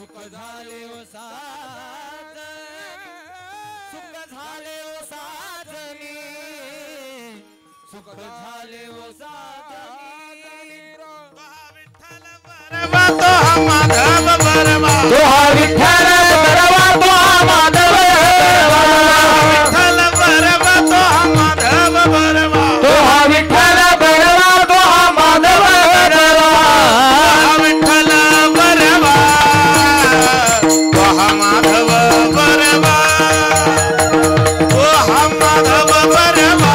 सुख झाले ओ साज, सुख झाले ओ साजनी, सुख झाले ओ साजनी। तो हा माधव बरवा, तो हा विठ्ठल बरवा, तो हा माधव विठ्ठल बरवा, तो हा माधव बरवा, तो हा विठ्ठल बरवा, तो हा माधव बरवा, विठ्ठल बरवा, तो हा माधव बरवा, तो हा माधव बरवा,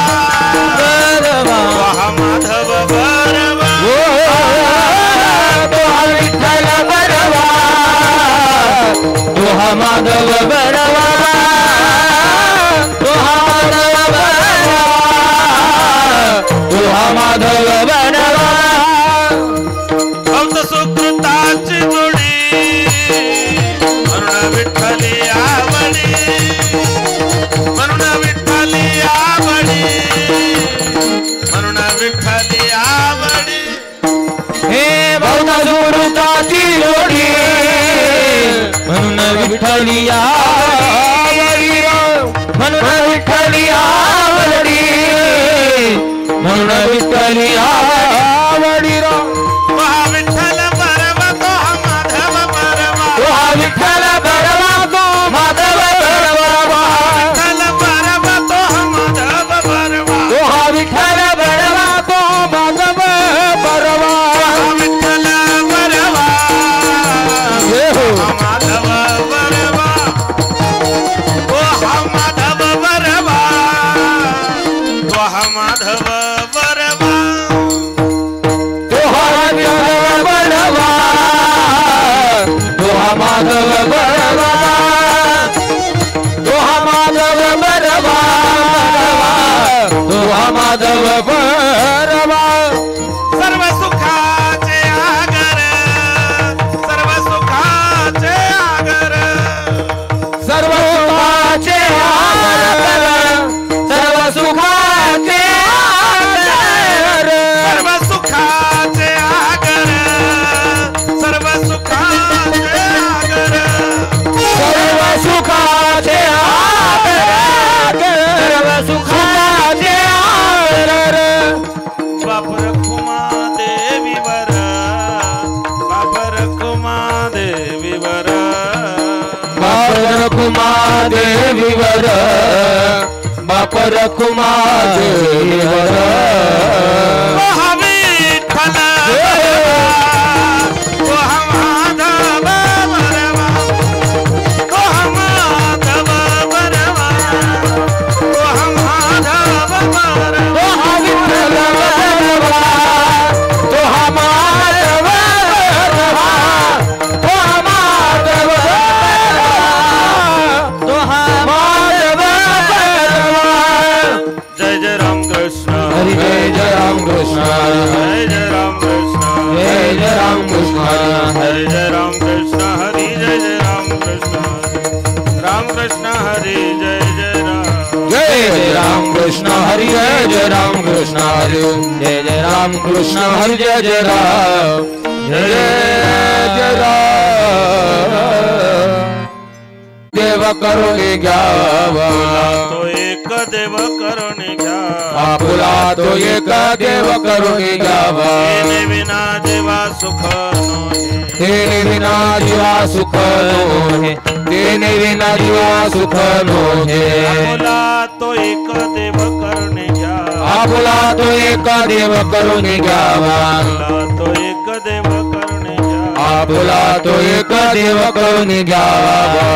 बरवा, तो हा माधव बरवा, तो हा विठ्ठल बरवा, तो हा माधव बरवा, तो हा माधव बरवा, तो हा माधव बरवा। भक्त सुकृताची जोडी म्हणून विठ्ठली आवडी, म्हणून विठ्ठली आवडी, म्हणून विठ्ठली आवडी। हे भक्त सुकृताची जोडी म्हणून विठ्ठली आवडी, म्हणून विठ्ठली आवडी, म्हणून विठ्ठली आवडी रा। विठ्ठल बरवा, तो हा माधव बरवा, तो हा विठ्ठल बरवा, तो माधव बरवा, विठ्ठल बरवा, तो हा माधव बरवा, तो हा विठ्ठल बरवा, तो माधव बरवा, विठ्ठल बरवा, हे हो माधव बरवा, तो हा माधव बरवा, तो हा माधव बरवा, तो हा विठ्ठल बरवा, तो हा माधव बरवा, तो हा माधव बरवा, तो हा माधव बरवा। सर्व सुखाचे आगर, सर्व सुखाचे आगर, सर्व सुखाचे आगर, सर्व सुखाचे आगर, सर्व सुखाचे आगर, सर्व सुखाचे आगर, सर्व सुखाचे आगर, सर्व सुखाचे आगर। बापर कुमा देवीवर, बापर कुमा देवीवर, बापर कुमा देवीवर, बापर कुमा देवीवर, हा विठ्ठल तो हा माधव बरवा, तो हा माधव बरवा, तो हा माधव बरवा, तो हा विठ्ठल बरवा, तो हा माधव बरवा, तो हा माधव बरवा, तो हा माधव बरवा। जय जय राम कृष्ण, हरी जय जय राम कृष्ण, जय जय राम कृष्ण, जय जय राम कृष्ण, जय जय राम कृष्ण हरि, जय जय राम कृष्ण, राम कृष्ण हरि, जय जय राम, जय जय राम कृष्ण हरि, जय जय राम कृष्ण हरि, जय जय राम कृष्ण हरि, जय जय राम, जय जय राम। देव करुणी घ्यावा, तो एक देव करुणी घ्या, आपुला तो एक देव करुणी घ्यावा, येणे विना जीवा सुख नोहे, तेने विना जीवा सुख नोहे, तेने विना जीवा सुख नोहे। आपुला तो एक देव करुणी घ्या, आपुला तो एक देव करुणी घ्यावा, आपुला तो एक देव करुणी घ्या, आपुला तो एक देव करुणी घ्यावा,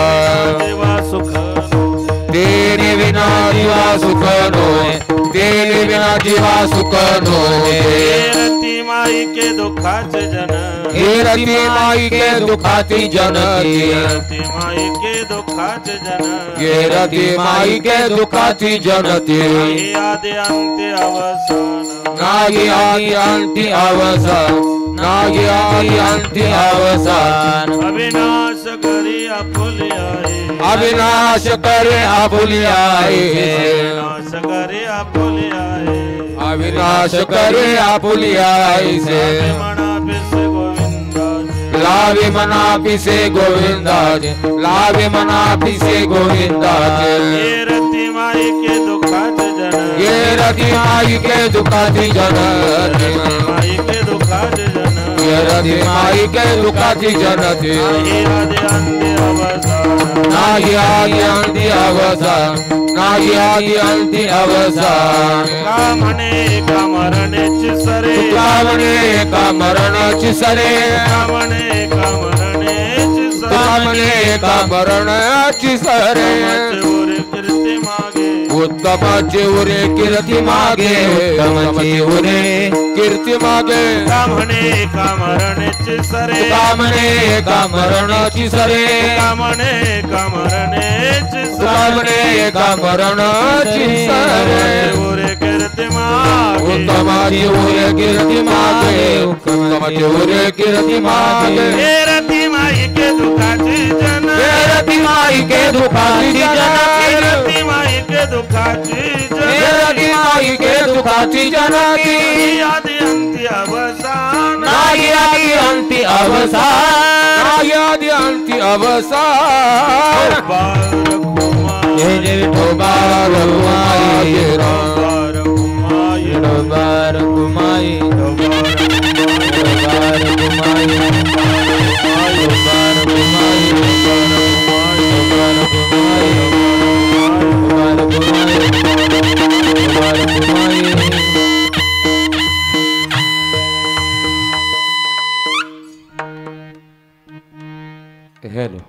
जीवा सुख नोहे, तेने विना जीवा सुख नोहे, तेने बिना जीवा सुख नोहे। रती माई के दुखाचे जन, हे रती माई के दुखाती जनती, रती माई के दुखाचे जन, हे रती माई के दुखाती जनती, नाही आदि अंत्य अवसान, नाही आदि अंती अवसान, नाही आदि अंती अवसान। अविनाश करी आपुली आहे, अविनाश करे आपुली आहे, अविनाश करे आपुली आहे, अविनाश करे आपुली आहे से मना पिस गोविंदा, लाल लावे मना पिसे गोविंदा जी, लावे मना पिसे गोविंदा जी। ये रति माई के दुखाचे जन, ये रति माई के दुखाची जन, माई के दुखाचे जन, ये रति माई के दुखाची जन थी। नाही आदि अंत्य अवसान, नाही आदि अंत्य अवसान, नाही आदि अंत्य अवसान। कामने का मरण चिसरे, कामने का मरण चिसरे, कामने का मरण चिसरे, कामने का मरण चिसरे। कीर्ति मागे, उत्तम चिवरे कीर्ति मागे, उत्तम चिवरे कीर्ति मागे। कामने का मरण चिसरे, कामने का मरण चिसरे, कामने का मरण चिसरे, कामने का मरण चिसरे। कीर्ति मागे, उत्तम चिवरे कीर्ति मागे, उत्तम चिवरे कीर्ति मागे। हे रति माई के दुखाची जन, हे रति माई के दुखाची जन, हे रति माई के दुखाची जन, हे रति माई के दुखाची जन की। आदि अंत्य अवसान, नाही आदि अंत्य अवसान, नाही आदि अंत्य अवसान। जय जय ठोबार घुमाई राम, ठोबार घुमाई, ठोबार घुमाई, ठोबार घुमाई, ठोबार घुमाई, ठोबार घुमाई। Hello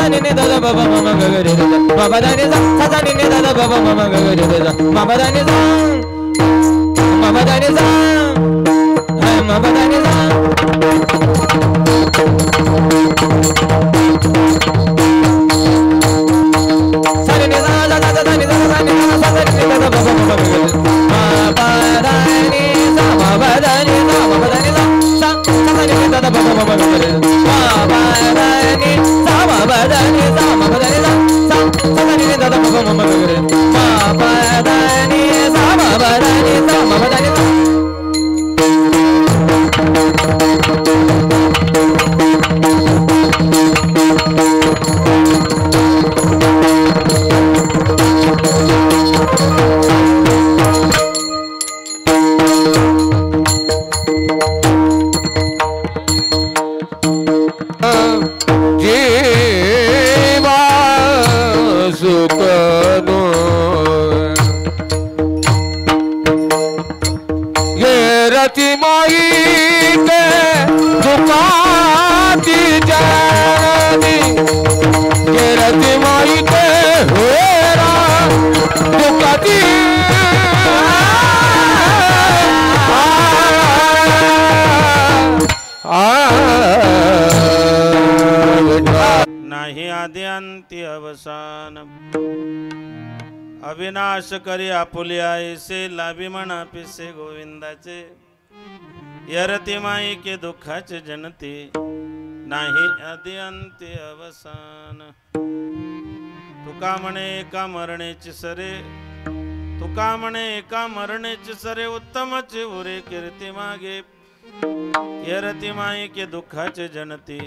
ni ni da da ba ba ma ma ga ga re da ma ba da ni sa sa ni ni da da ba ba ma ma ga ga re da ma ba da ni sa ma ba da ni sa ma ba da ni sa sa ni ni sa da da da ni da sa ni sa sa ni da da ba ba ma ma ga ga re ma ba da ni sa ma ba da ni sa ma ba da ni sa sa sa ni da da ba ba ma ma ga ga re ma ba da ni sa ma ba da ni sa ma ba da ni sa sa sa ni da da ba ba ma ma ga ga re ma ba da ni sa ma ba da ni sa ma ba da ni sa अविनाश करी आपुलिया ऐसे लाभी म्हणा पिसे गोविंदाचे यरती माई के दुःखाचे जनते नाही आदि अंत्य अवसान तुका म्हणे एका मरणेची सरे तुका म्हणे एका मरणेची सरे उत्तमचे उरे कीर्ती मागे यरती माई के दुःखाचे जनते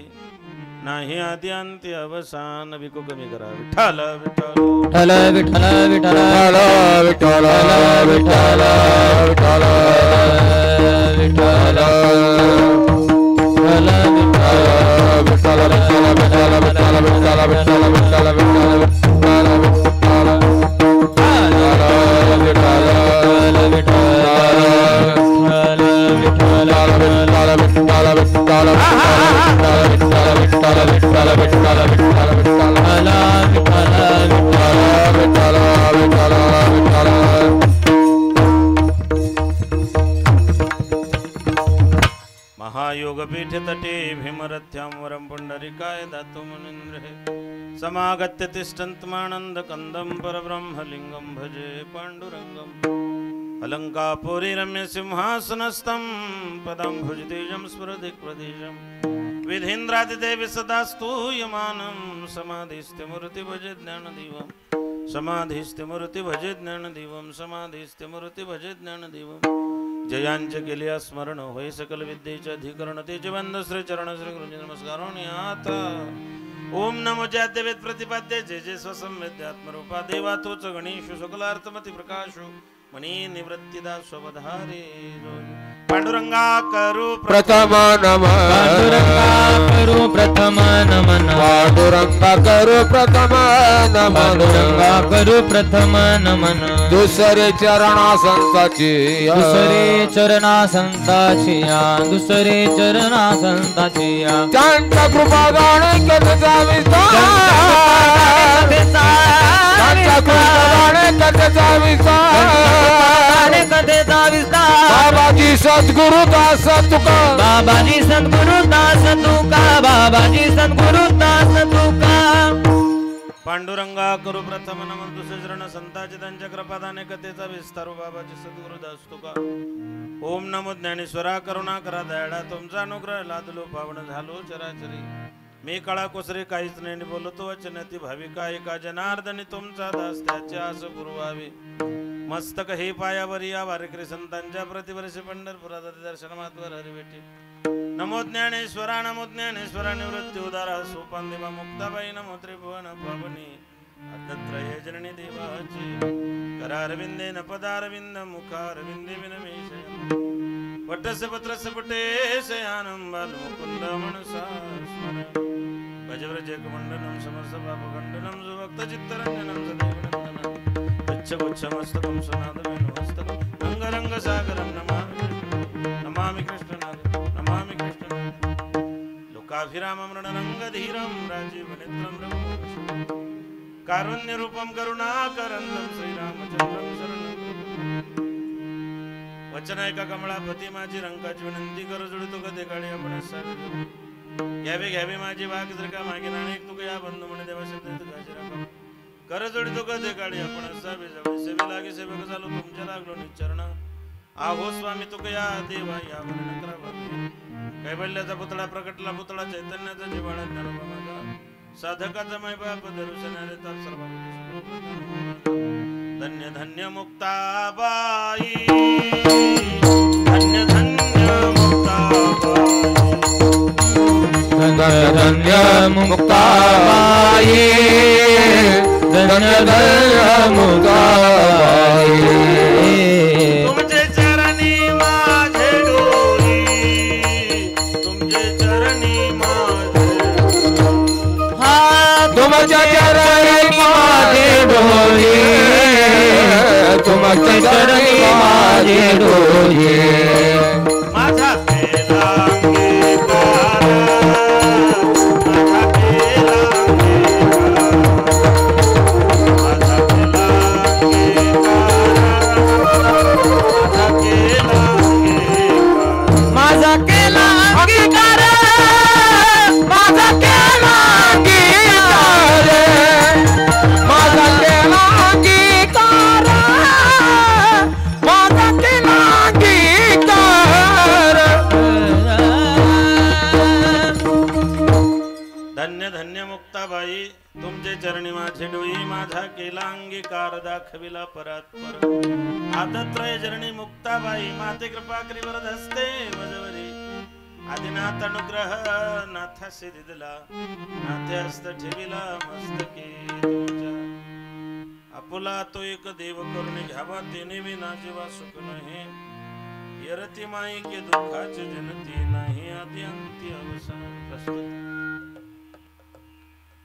नाही आदि अंत्य अवसान विको कमी करा विठ्ठल विठ्ठल विठ्ठल विठ्ठल विठ्ठल विठ्ठल विठ्ठल विठ्ठल महायोगपीठ तटे भीमरथ्यां वरं पुंडरीकाय दातु मुनीन्द्र समागत्य तिष्ठन्तमानन्द कंदं परब्रह्मलिंगं भजे पाण्डुरङ्गम् अलंकापुरी रम्य सिंहासनस्थं पदं भुजतेजं स्फुरदिक्प्रदेशं विधीन्द्रादिदेवी सदा स्तूयमानं समाधिस्ते मूर्ति भजे ज्ञानदीवं समाधिस्ते मूर्ति भजे ज्ञानदीवं समाधिस्ते मूर्ति भजे ज्ञानदीवं जयांचे केले स्मरण होय सकल विद्येचे अधिकरण तेचे बंद श्री चरण श्री गुरुजी नमस्कार आता ओम नमो जाद्यवेद प्रतिपाद्य जय जय स्वसंवेद्यात्मरूपा देवा तोच गणेश सकलार्थमती प्रकाशो मनी निवृत्तिदा स्वधारे पांडुरंगा करू प्रथम नमः पांडुरंगा करू प्रथम नमः पांडुरंगा करू प्रथम नमः पांडुरंगा करू प्रथम नमः दुसरे चरणा संताची दुसरे चरणा संताची दुसरे चरणा संताची त्यांचा कृपा गाणे कथेचा विस्तार त्यांचा कृपा गाणे कथेचा विस्तार कथेचा विस्तार बाबाजी सद्गुरु दास तुका बाबाजी सद्गुरु दास तुका बाबाजी सद्गुरु दास तुका पांडुरंगा करू प्रथम नमः दुसरे चरण संताची त्यांच्या कृपादाने कथेचा विस्तार बाबाजी सद्गुरु दास तुका ओम नमो ज्ञानेश्वरा करुणा करा दयाळा तुमचा अनुग्रह लादलो पावन झालो चराचरी मी काळा कोसरे काहीच नाही बोलतो वचनती भाविका एका जनार्दनी तुमचा दास त्याचे आस पुरवावे मस्तक हे पायावरी या वारकरी संतांच्या प्रतिवर्षी पंढरपुरात दर्शन मात्वर हरिवेटी नमो ज्ञानेश्वरा निवृत्ती उदारा सोपांदेवा मुक्ताबाई नमो त्रिभुवन पावनी अद्त्रय जननी देवाची करारविंदे न पदारविंद मुखारविंदे विनमेश वटस्य पत्रस्य पटेश आनं बाल मुकुंद मनसा स्मरण भजव्रज कमंडनं समस्त पापखंडनं सुभक्त चित्तरंजनं सदैवनंदनं गुच्छमस्तकं सनातनमस्तकं रंगरंगसागरं नमामि कृष्णनाथ स्वाभिरामं रणरंगधीरं राजीवनेत्रं रघुवंशं कारुण्यरूपं करुणाकरन्दं श्रीरामचंद्रं शरणं वचन ऐका कमळापती माझी रंकाची विनंती करू जुळतो कधी काळी आपण घ्यावे घ्यावे माझी वाघ जर का मागे नाणेक तुका या बंधू म्हणे देवा शब्द काळजी राखा कर जोडतो कधी काळी आपण असावे जवळ सेवे लागे सेवक झालो तुमच्या लागलो निचरण आहो स्वामी तुका या देवा या वर्णन करावा कैवल्याचा पुतळा प्रकटला पुतळा चैतन्याचा जिव्हाळा ज्ञानोबा माझा साधकाचा माय बाप दर्शनाले तर सर्व धन्य धन्य मुक्ताबाई धन्य धन्य मुक्ताबाई धन्य धन्य मुक्ताबाई धन्य धन्य मुक्ताबाई तुमचे चरणी माझे डोली तुमचे चरणी माझे हा तुमच्या चरणी माझे डोली तुमच्या चरणी माझे डोली माझा केला अंगीकार माझा केला माझा केला अंगीकार माझा केला अंगीकार माझा केला अंगीकार माझा केला अंगीकार धन्य धन्य मुक्ताबाई तुमचे चरणी माझे डोई माझा केला अंगीकार दाखविला परात्पर आदत्रय चरणी मुक्ताबाई माते कृपा करी वरद हस्ते वजवरी आदिनाथ अनुग्रह नाथासे दिदला नाथे हस्त ठेविला मस्तके तुमच्या आपुला तो एक देव करुणे घ्यावा तेने विना जीवा सुख नाही यरती माई के दुःखाचे जनती नाही आदि अंती अवसान प्रस्तुत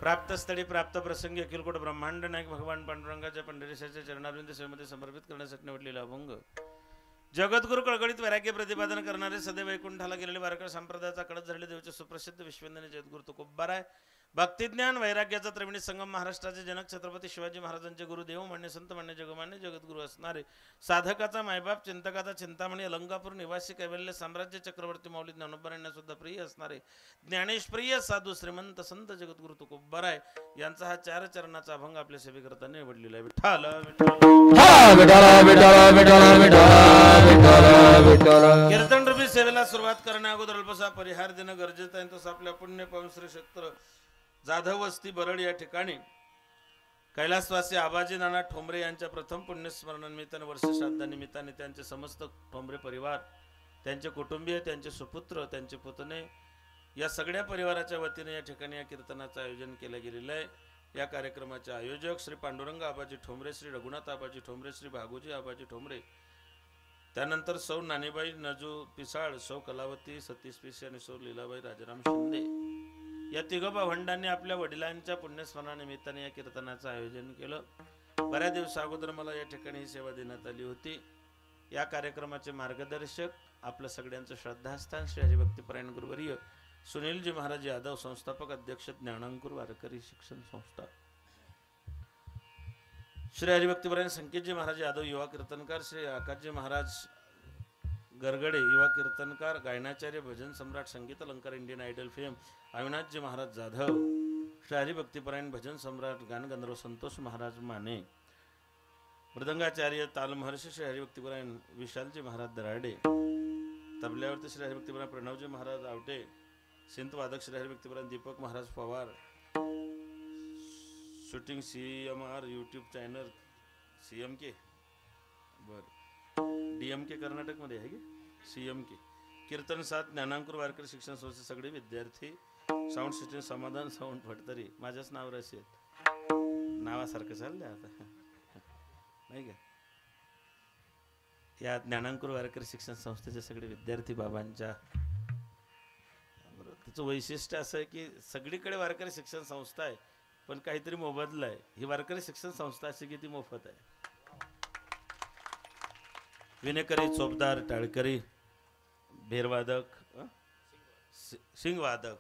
प्राप्त स्थळी प्राप्त प्रसंगी अखिलकोट ब्रह्मांड नायक भगवान पांडुरंगाच्या पंढरीशाच्या चरणारविंद सेवेमध्ये समर्पित करण्यासाठी निवडलेला अभंग जगद्गुरु कळकळीत वैराग्य प्रतिपादन करणारे सदैव वैकुंठाला गेलेले वारकरी संप्रदायाचा कडत झालेले देवचे सुप्रसिद्ध विश्ववंदनीय जगद्गुरु तुकोबार आहे भक्तिज्ञान वैराग्याचा त्रिवेणी संगम महाराष्ट्राचे जनक छत्रपती शिवाजी महाराजांचे गुरुदेव मान्य संत मान्य जगमान्य जगद्गुरु असणारे साधकाचा मायबाप चिंतकाचा चिंतामणी अलंकापूर निवासी कैवल्य साम्राज्य चक्रवर्ती माऊली ज्ञानोबरांना सुद्धा प्रिय असणारे ज्ञानेश प्रिय साधू श्रीमंत संत जगद्गुरु तुकोबार आहे यांचा हा 4 चरणाचा अभंग आपल्या सेवेकरता निवडलेला आहे विठ्ठल कीर्तन रूपी सेवेला सुरुवात करण्या अगोदर अल्पसा परिहार देणं गरजेचं आहे तसं आपल्या पुण्य पवन श्री क्षेत्र जाधव वस्ती बरड या ठिकाणी कैलासवासी आबाजी नाना ठोंबरे यांच्या प्रथम पुण्यस्मरणानिमित्ताने वर्षश्राद्धानिमित्ताने त्यांचे समस्त ठोंबरे परिवार त्यांचे कुटुंबीय त्यांचे सुपुत्र त्यांचे पुतणे या सगळ्या परिवाराच्या वतीने या ठिकाणी या कीर्तनाचं आयोजन केलं गेलेलं आहे या कार्यक्रमाचे आयोजक श्री पांडुरंग आबाजी ठोंबरे श्री रघुनाथ आबाजी ठोंबरे श्री भागोजी आबाजी ठोंबरे त्यानंतर सौ नानीबाई नजू पिसाळ सौ कलावती सतीश पिसे आणि सौ लीलाबाई राजाराम शिंदे या तिघ भावंडांनी आपल्या वडिलांच्या पुण्यस्मरणानिमित्ताने या कीर्तनाचं आयोजन केलं बऱ्याच दिवसा अगोदर मला या ठिकाणी ही सेवा देण्यात आली होती या कार्यक्रमाचे मार्गदर्शक आपलं सगळ्यांचं श्रद्धास्थान श्री हरिभक्तीपरायण गुरुवर्य सुनीलजी महाराज यादव संस्थापक अध्यक्ष ज्ञानांकुर वारकरी शिक्षण संस्था श्री हरिभक्तीपरायण संकेतजी महाराज यादव युवा कीर्तनकार श्री आकाशजी महाराज गरगडे युवा कीर्तनकार गायनाचार्य भजन सम्राट संगीत अलंकार इंडियन आयडल फेम अविनाथजी महाराज जाधव श्री हरिभक्तीपरायण भजन सम्राट गानगंधर्व संतोष महाराज माने मृदंगाचार्य तालमहर्षी श्री हरिभक्तीपरायण विशालजी महाराज दराडे तबल्यावरती श्री हरिभक्तीपरायण प्रणवजी महाराज आवटे सिंत वादक Shri Haribhaktiparayan Deepak Maharaj Pawar shooting CMR YouTube channel CMK बर DMK कर्नाटक मध्ये आहे की CMK कीर्तन 7 ज्ञानांकुर वारकरी शिक्षण संस्थेचे सगळे विद्यार्थी साऊंड सिस्टम समाधान साऊंड फडतरी माझ्याच नावावर असेल नावासारखं चाललंय आता नाही का या ज्ञानांकुर वारकरी शिक्षण संस्थेचे सगळे विद्यार्थी बाबांच्या त्याचं वैशिष्ट्य असं आहे की सगळीकडे वारकरी शिक्षण संस्था आहे पण काहीतरी मोबदला आहे ही वारकरी शिक्षण संस्था अशी की ती मोफत आहे विनेकरी चोपदार टाळकरी भेरवादक सिंगवादक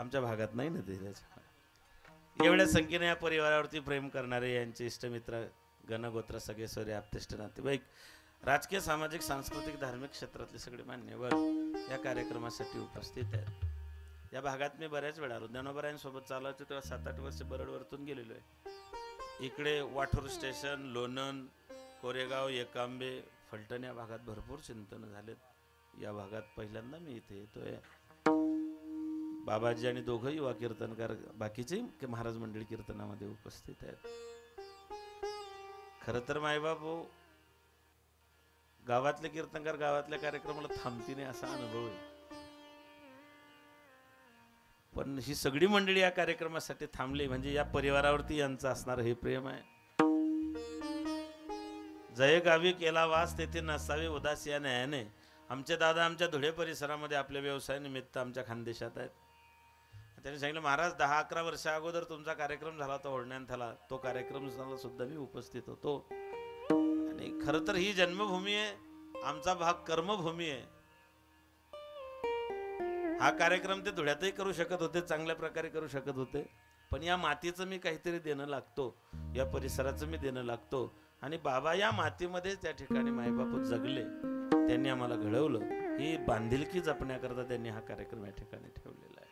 आमच्या भागात नाही ना ते. त्याच्या एवढ्या संख्येने या परिवारावरती प्रेम करणारे यांचे इष्टमित्र गणगोत्र सगळे सोरे आप्तेष्ट नातेवाईक राजकीय सामाजिक सांस्कृतिक धार्मिक क्षेत्रातले सगळे मान्यवर या कार्यक्रमासाठी उपस्थित आहेत. या भागात मी बऱ्याच वेळा आलो. ज्ञानोबरायांसोबत चालायचो तेव्हा 7-8 वर्ष बरडवरतून गेलेलो आहे. इकडे वाठूर स्टेशन, लोणंद, कोरेगाव, एकांबे, फलटण या भागात भरपूर चिंतन झालेत. या भागात पहिल्यांदा मी इथे येतोय. बाबाजी आणि दोघं युवा कीर्तनकार बाकीचे महाराज मंडळी कीर्तनामध्ये उपस्थित आहेत. खरं तर मायबापू गावातले कीर्तनकार गावातल्या कार्यक्रमाला थांबती नाही असा अनुभव आहे. पण ही सगळी मंडळी या कार्यक्रमासाठी थांबली म्हणजे या परिवारावरती यांचं असणार हे प्रेम आहे. जय गावी केला वास तेथे नसावे उदास या न्यायाने. आमचे दादा आमच्या धुळे परिसरामध्ये आपल्या व्यवसायानिमित्त आमच्या खानदेशात आहेत. त्यांनी सांगितलं महाराज 10-11 वर्षा अगोदर तुमचा कार्यक्रम झाला होता ओढण्यात झाला. तो कार्यक्रम सुद्धा मी उपस्थित होतो. आणि खरं तर ही जन्मभूमी आहे, आमचा भाग कर्मभूमी आहे. हा कार्यक्रम ते धुळ्यातही करू शकत होते, चांगल्या प्रकारे करू शकत होते. पण या मातीचं मी काहीतरी देणं लागतो, या परिसराचं मी देणं लागतो. आणि बाबा या मातीमध्ये त्या ठिकाणी मायबापू जगले, त्यांनी आम्हाला घडवलं. ही बांधिलकी जपण्याकरता त्यांनी हा कार्यक्रम या ठिकाणी ठेवलेला आहे.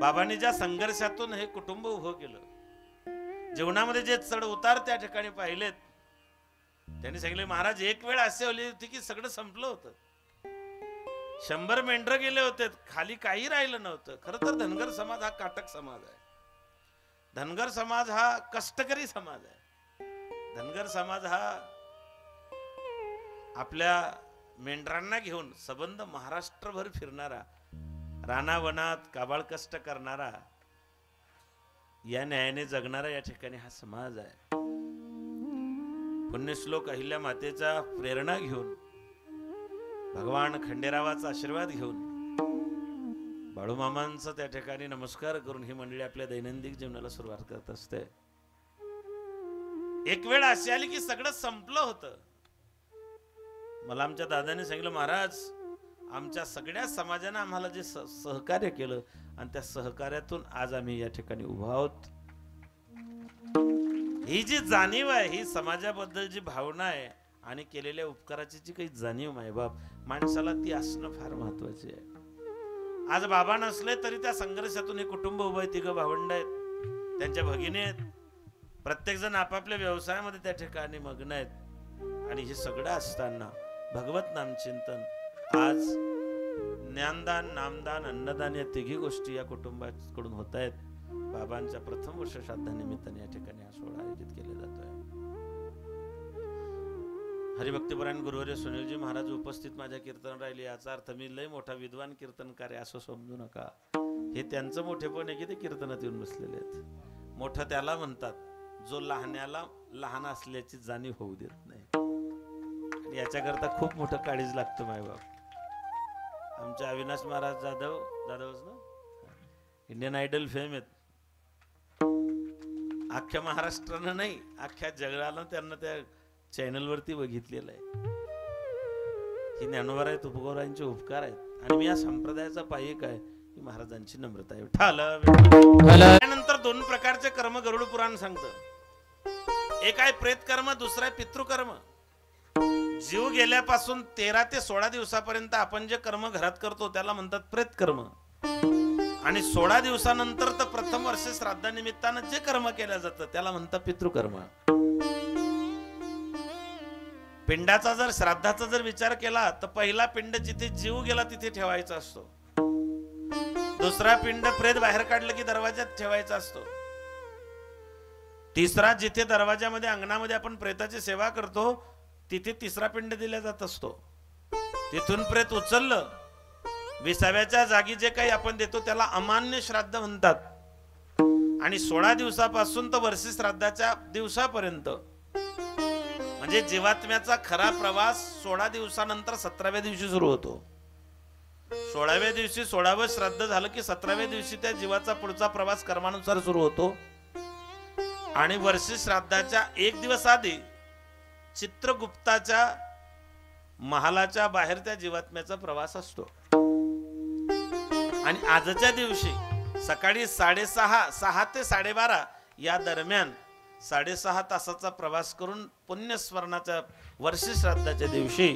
बाबांनी ज्या संघर्षातून हे कुटुंब उभं केलं, जीवनामध्ये जे चढ उतार त्या ठिकाणी पाहिलेत, त्यांनी सांगितले महाराज एक वेळ असे होली होती की सगळं संपलं होतं. 100 मेंढर गेले होते, खाली काही राहिलं नव्हतं. खरं तर धनगर समाज हा काटक समाज आहे. धनगर समाज हा कष्टकरी समाज आहे. धनगर समाज हा आपल्या मेंढरांना घेऊन सबंध महाराष्ट्रभर फिरणारा, रानावनात काबाळ कष्ट करणारा, या न्यायाने जगणारा या ठिकाणी हा समाज आहे. पुण्यश्लोक अहिल्या मातेचा प्रेरणा घेऊन, भगवान खंडेरावाचा आशीर्वाद घेऊन, बाळूमामांचा त्या ठिकाणी नमस्कार करून ही मंडळी आपल्या दैनंदिन जीवनाला सुरुवात करत असते. एक वेळ अशी आली की सगळं संपलं होतं. मला आमच्या दादाने सांगितलं महाराज आमच्या सगळ्या समाजाने आम्हाला जे सहकार्य केलं आणि त्या सहकार्यातून आज आम्ही या ठिकाणी उभा आहोत. ही जी जाणीव आहे, ही समाजाबद्दल जी भावना आहे आणि केलेल्या उपकाराची जी काही जाणीव आहे बाप, माणसाला ती असणं फार महत्वाची आहे. आज बाबा नसले तरी त्या संघर्षातून हे कुटुंब उभं आहे. 3 भावंड आहेत, त्यांच्या भगिनी आहेत, प्रत्येक जण आपापल्या व्यवसायामध्ये त्या ठिकाणी मग्न आहेत. आणि हे सगळं असताना भगवत नामचिंतन, आज ज्ञानदान, नामदान, अन्नदान या 3 गोष्टी या कुटुंबाकडून होत आहेत. बाबांच्या प्रथम वर्ष श्राद्धानिमित्ताने या ठिकाणी हा सोहळा आयोजित केला जातोय. हरिभक्तीपरायण गुरुवर्य सुनीलजी महाराज उपस्थित माझ्या कीर्तन राहिले, याचा अर्थ मी लय मोठा विद्वान कीर्तनकार आहे असं समजू नका. हे त्यांचं मोठेपण आहे की ते कीर्तनात येऊन बसलेले आहेत. मोठं त्याला म्हणतात जो लहान्याला लहान असल्याची जाणीव होऊ देत नाही. याच्याकरता खूप मोठं काळीज लागतं मायबाप. आमचे अविनाश महाराज जाधवच ना, इंडियन आयडल फेम आहेत. अख्ख्या महाराष्ट्रानं नाही, अख्ख्या जगाला त्यांना त्या चॅनलवरती बघितलेलं आहे. ही ज्ञानोबा आहेत, तुकोबारायांचे उपकार आहेत. आणि मी या संप्रदायाचा पायक आहे, ही महाराजांची नम्रता आहे. त्यानंतर 2 प्रकारचे कर्म गरुड पुराण सांगतं. एक आहे प्रेत कर्म, दुसरा आहे पितृकर्म. जीव गेल्यापासून 13 ते 16 दिवसापर्यंत आपण जे कर्म घरात करतो त्याला म्हणतात प्रेत कर्म. आणि 16 दिवसानंतर तर प्रथम वर्ष श्राद्धानिमित्तानं जे कर्म केलं जातं त्याला म्हणतात पितृकर्म. पिंडाचा जर श्राद्धाचा जर विचार केला तर पहिला पिंड जिथे जीव गेला तिथे ठेवायचा असतो. दुसरा पिंड प्रेत बाहेर काढलं की दरवाज्यात ठेवायचा असतो. तिसरा जिथे दरवाजामध्ये अंगणामध्ये आपण प्रेताची सेवा करतो तिथे तिसरा पिंड दिला जात असतो. तिथून प्रेत उचललं 20व्याच्या जागी जे काही आपण देतो त्याला अमान्य श्राद्ध म्हणतात. आणि 16 दिवसापासून तर वर्षी श्राद्धाच्या दिवसापर्यंत म्हणजे जीवात्म्याचा खरा प्रवास 16 दिवसानंतर 17व्या दिवशी सुरू होतो. 16व्या दिवशी 16वं श्राद्ध झालं की 17व्या दिवशी त्या जीवाचा पुढचा प्रवास कर्मानुसार सुरू होतो. आणि वर्षी श्राद्धाच्या 1 दिवस आधी चित्रगुप्ताच्या महालाच्या बाहेर त्या जीवात्म्याचा प्रवास असतो. आणि आजच्या दिवशी सकाळी 6:30 ते 12:30 या दरम्यान 6.5 तासाचा प्रवास करून पुण्यस्मरणाच्या वर्षश्राद्धाच्या दिवशी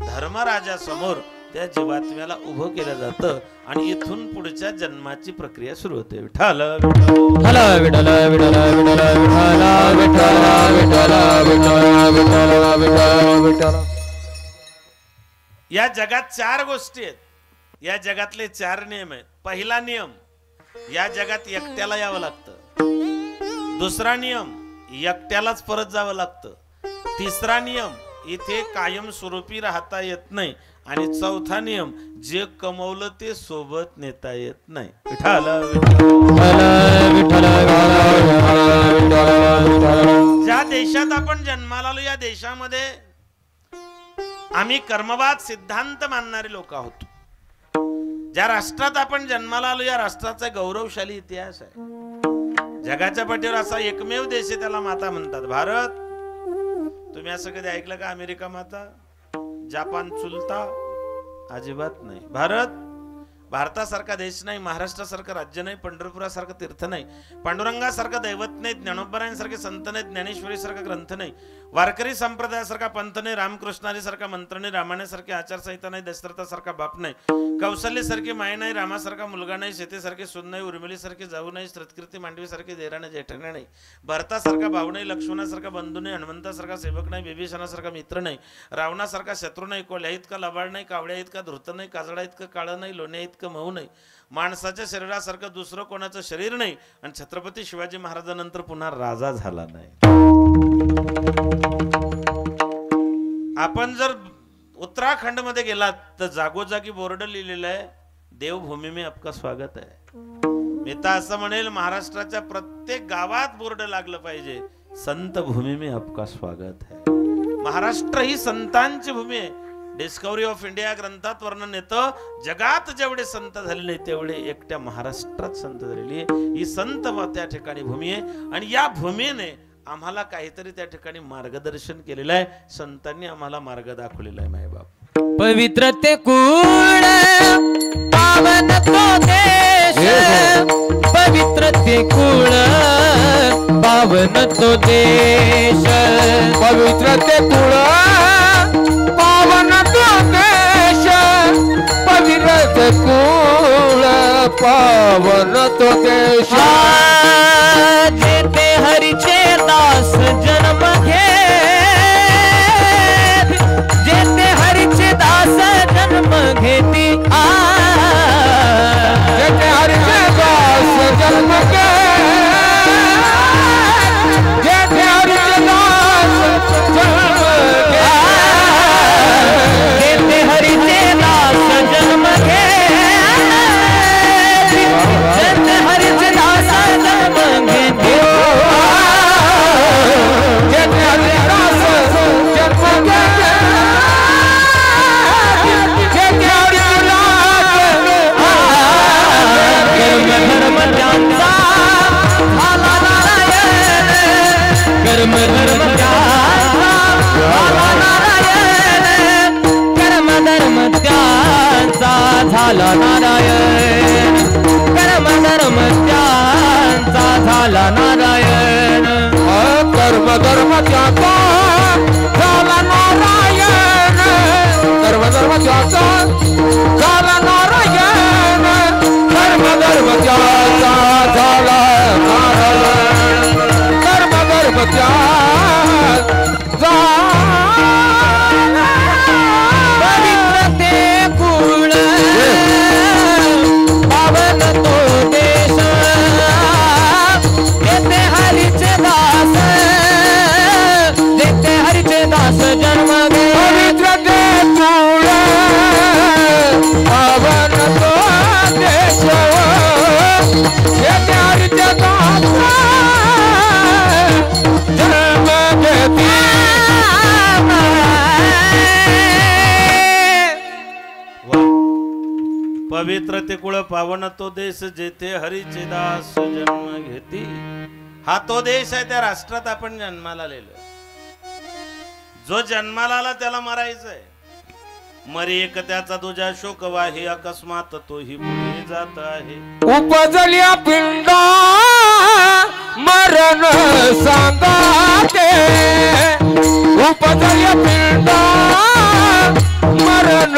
धर्मराजासमोर त्या जीवात्म्याला उभं केलं जातं आणि इथून पुढच्या जन्माची प्रक्रिया सुरू होते. विठ्ठल विठ्ठल विठ्ठल विठ्ठल विठ्ठल विठ्ठल विठ्ठल विठ्ठल विठ्ठल. या जगात 4 गोष्टी आहेत. या जगातले 4 नियम आहेत. पहिला नियम, या जगात एकट्याला यावं लागतं. दुसरा नियम, एकट्यालाच परत जावं लागतं. तिसरा नियम, इथे कायम स्वरूपी राहता येत नाही. आणि चौथा नियम, जे कमवलं ते सोबत नेता येत नाही. विठ्ठल ज्या देशात आपण जन्माला आलो या देशामध्ये आम्ही कर्मवाद सिद्धांत मानणारे लोक आहोत. ज्या राष्ट्रात आपण जन्माला आलो या राष्ट्राचा गौरवशाली इतिहास आहे. जगाच्या पाठीवर असा एकमेव देश आहे, त्याला माता म्हणतात भारत. तुम्ही असं कधी ऐकलं का अमेरिका माता, जपान चुलता? अजिबात नाही. भारतासारखा देश नाही, महाराष्ट्रासारखं राज्य नाही, पंढरपुरासारखं तीर्थ नाही, पांडुरंगासारखं दैवत नाही, ज्ञानोबरायांसारखे संत नाही, ज्ञानेश्वरीसारखा ग्रंथ नाही, वारकरी संप्रदायासारखा पंथ नाही, रामकृष्णारीसारखा मंत्र नाही, रामायणासारखी आचारसंहिता नाही, दशरथासारखा बाप नाही, कौशल्यसारखी माय नाही, रामासारखा मुलगा नाही, सीतेसारखी सून नाही, उर्मिलीसारखी जाऊ नाही, श्रुतकीर्ती मांडवीसारखी देराने जेठाणे नाही, भरतासारखा भाऊ नाही, लक्ष्मणासारखा बंधू नाही, हनुमंतासारखा सेवक नाही, विभीषणासारखा मित्र नाही, रावणासारखा शत्रू नाही, कोल्ह्या इतका लबाड नाही, कावड्या इतका धृत नाही, काजळा इतकं काळं नाही, लोण्या इतकं मऊ नाही, माणसाच्या शरीरासारखं दुसरं कोणाचं शरीर नाही, आणि छत्रपती शिवाजी महाराजांनंतर पुन्हा राजा झाला नाही. आपण जर उत्तराखंड मध्ये गेलात तर जागोजागी बोर्ड लिहिलेलं आहे, देवभूमी में आपका स्वागत आहे. मी तर असं म्हणेल, महाराष्ट्राच्या प्रत्येक गावात बोर्ड लागलं पाहिजे, संत भूमी में आपका स्वागत है. महाराष्ट्र ही संतांची भूमी आहे. डिस्कवरी ऑफ इंडिया ग्रंथात वर्णन येतं, जगात जेवढे संत झाले नाही तेवढे एकट्या महाराष्ट्रात संत झालेली ही संत त्या ठिकाणी भूमी आहे. आणि या भूमीने आम्हाला काहीतरी त्या ठिकाणी मार्गदर्शन केलेलं आहे. संतांनी आम्हाला मार्ग दाखवलेला आहे. मायबाप पवित्र ते कुळ पावन तो देश, पवित्र ते कुळ पावन तो देश, पवित्र ते कुळ पावन तो देश, पवित्र ते कुळ पावन तो देश. जेते हरीचे दास जन्म घे, जेते हरीचे दास जन्म घेती, जेते हरीचे दास जन्म घे, जेते हरीचे दास जन्म घे, जेते हरीचे दास जन्म घे, जेते हरीचे दास जन्म घेती, जेते हरीचे दास जन्म घे, कर्म धर्म त्यांचा झाला नारायण, कर्म धर्म त्यांचा झाला नारायण, कर्म धर्म त्यांचा झाला नारायण, कर्म धर्म त्यांचा झाला नारायण, कर्म धर्म त्यांचा झाला नारायण, कर्म धर्म त्यांचा. पवित्र ते कुळ पावन तो देश, जेते हरीचे दास, जेते हरीचे दास जन्म घे, पवित्र ते कुळ पावन तो देश, जेते हरीचे दास जन्म घेती. पवित्र ते कुळ पावन तो देश, जेथे हरीचे दास जन्म घेती. हा तो देश आहे, त्या राष्ट्रात आपण जन्माला आलेलो. जो जन्माला आला त्याला मरायचंय. मरी एक त्याचा तुझ्या शोक वाही, अकस्मात तोही पुढे जात आहे. उपजल्या पिंडा मरण सांगाते. उपजल्या पिंडा मरण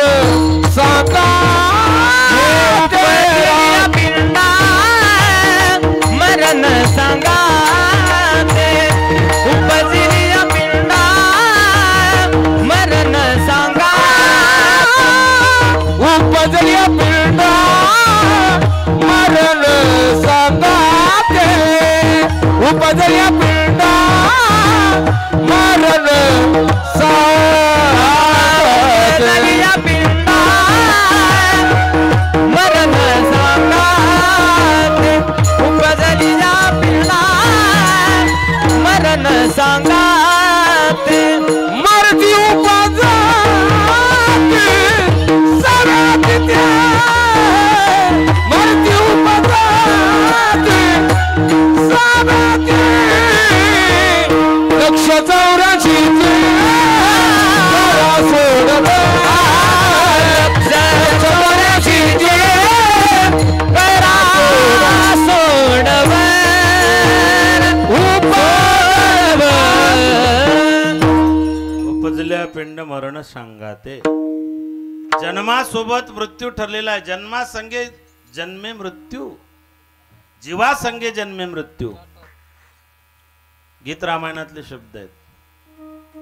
सांगाते. पिंडा मरण सांगाते. उपजल्या पिंडा मरण सांगाते. उपजल्या पिंडा मरण सांगाते. उपजल्या पिंडा मरण सांगाते. पिंडा मरण सांगाते. उपजल्या पिंडा मरण सांगाते. मरती उपजाते सगळ्यात त्या. मरती उपजाते सगळ्यात. लक्ष 84 सोडव. लक्ष 84 करा सोडव. उपजल्या पिंड मरण सांगाते. जन्मासोबत मृत्यू ठरलेला आहे. जन्मासंगे जन्मे मृत्यू, जीवासंगे जन्मे मृत्यू. गीत रामायणातले शब्द आहेत.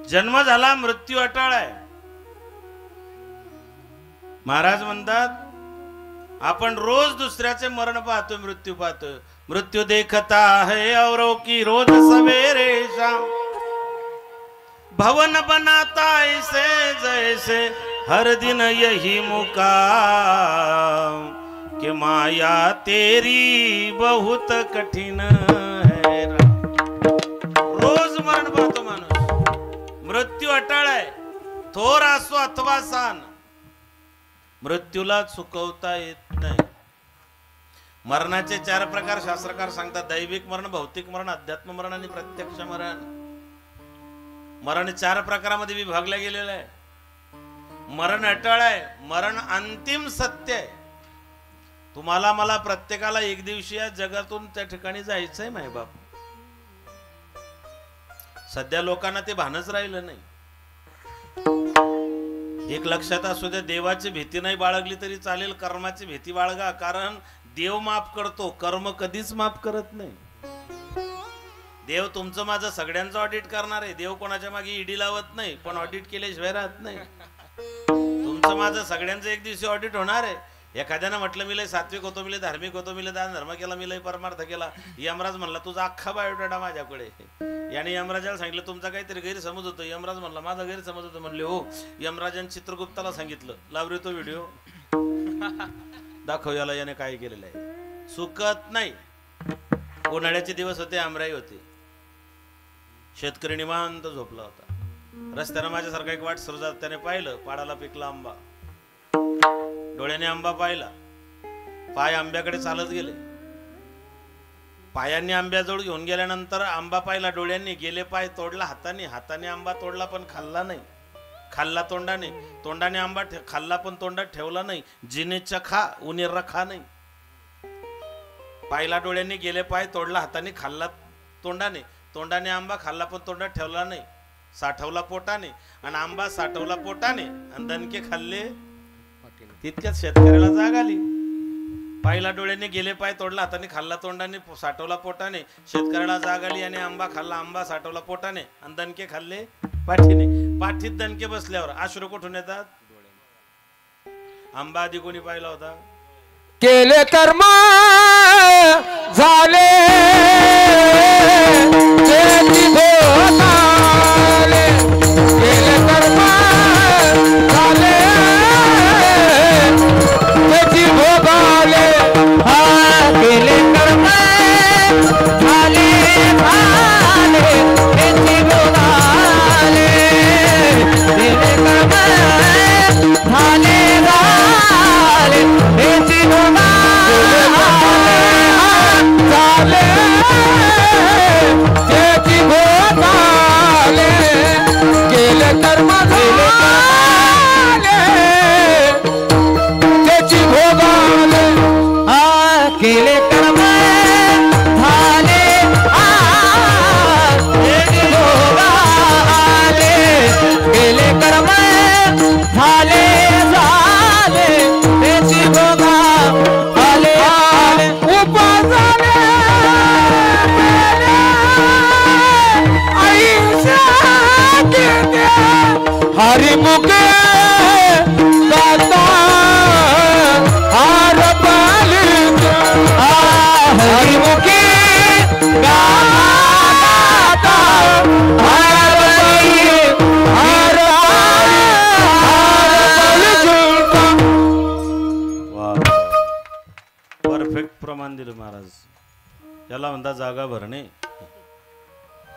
जन्म झाला, मृत्यू अटळ आहे. महाराज म्हणतात आपण रोज दुसऱ्याचे मरण पाहतोय, मृत्यू पाहतोय. मृत्यू देखता है औरों की रोज सवेरे शाम. भवन बनाता ऐसे जैसे हर दिन यही मुकाम. कि माया तेरी बहुत कठिन है. रोज मरण पाहतो माणूस. मृत्यू अटळ आहे. थोर असो अथवा सान, मृत्यूला चुकवता येत नाही. मरणाचे 4 प्रकार शास्त्रकार सांगतात. दैविक मरण, भौतिक मरण, अध्यात्म मरण आणि प्रत्यक्ष मरण. मरण 4 प्रकारामध्ये विभागले गेलेलं आहे. मरण अटळ आहे. मरण अंतिम सत्य आहे. तुम्हाला मला प्रत्येकाला एक दिवशी या जगातून त्या ठिकाणी जायचंय माय बाप. सध्या लोकांना ते भानच राहिलं नाही. एक लक्षात असू द्या, देवाची भीती नाही बाळगली तरी चालेल, कर्माची भीती बाळगा. कारण देव माफ करतो, कर्म कधीच माफ करत नाही. देव तुमचं माझं सगळ्यांचं ऑडिट करणार आहे. देव कोणाच्या मागे ईडी लावत नाही, पण ऑडिट केल्याशिवाय राहत नाही. तुमचं माझं सगळ्यांचं एक दिवशी ऑडिट होणार आहे. एखाद्यानं म्हटलं मी लय सात्विक होतो, मी लय धार्मिक होतो, मी लय दान धर्म केला, मी लय परमार्थ केला. यमराज म्हणला तुझा अख्खा बायोडाटा माझ्याकडे. याने यमराजाला सांगितलं तुमचा काहीतरी गैरसमज होतो. यमराज म्हणला माझा गैरसमज होतो. म्हणले हो. यमराजांनी चित्रगुप्ताला सांगितलं लावरे तो व्हिडिओ दाखव याला याने काय केलेलं आहे. चुकत नाही. उन्हाळ्याचे दिवस होते, आमराई होते. शेतकरी निवांत झोपला होता. रस्त्यानं माझ्यासारखा एक वाट सुरू त्याने पाहिलं, पाडाला पिकला आंबा. डोळ्याने आंबा पाहिला, पाय आंब्याकडे चालत गेले. पायांनी आंब्याजवळ घेऊन गेल्यानंतर आंबा पाहिला डोळ्यांनी, गेले पाय तोडला हाताने. हाताने आंबा तोडला पण खाल्ला नाही. खाल्ला तोंडाने. तोंडाने आंबा खाल्ला पण तोंडात ठेवला नाही. जिनेच्या खा उन्हेर खा नाही. पाहिला डोळ्यांनी, गेले पाय तोडला हाताने, खाल्ला तोंडाने. तोंडाने आंबा खाल्ला पण तोंडात ठेवला नाही. साठवला पोटाने. आणि आंबा साठवला पोटाने आणि दणके खाल्ले. तितक्यात शेतकऱ्याला जाग आली. पाहिला डोळ्याने, गेले पाय तोडला हाताने, खाल्ला तोंडाने, साठवला पोटाने. शेतकऱ्याला जाग आली आणि आंबा खाल्ला, आंबा साठवला पोटाने आणि दणके खाल्ले पाठीने. पाठीत दणके बसल्यावर अश्रू कुठून येतात? आंबा आधी कोणी पाहिला होता? केले कर्म झाले केले कर्म झाले त्याची भोगाले. केले कर्म झाले त्याची भोगाले. केले कर्म झाले त्याची भोगाले. त्याची भोगाले. केले कर्म झाले त्याची भोगाले. हरिमुखे गाता हार पालिता हरिमुखे गाता हार परफेक्ट प्रमाण दिलं महाराज. याला म्हणता जागा भरणे.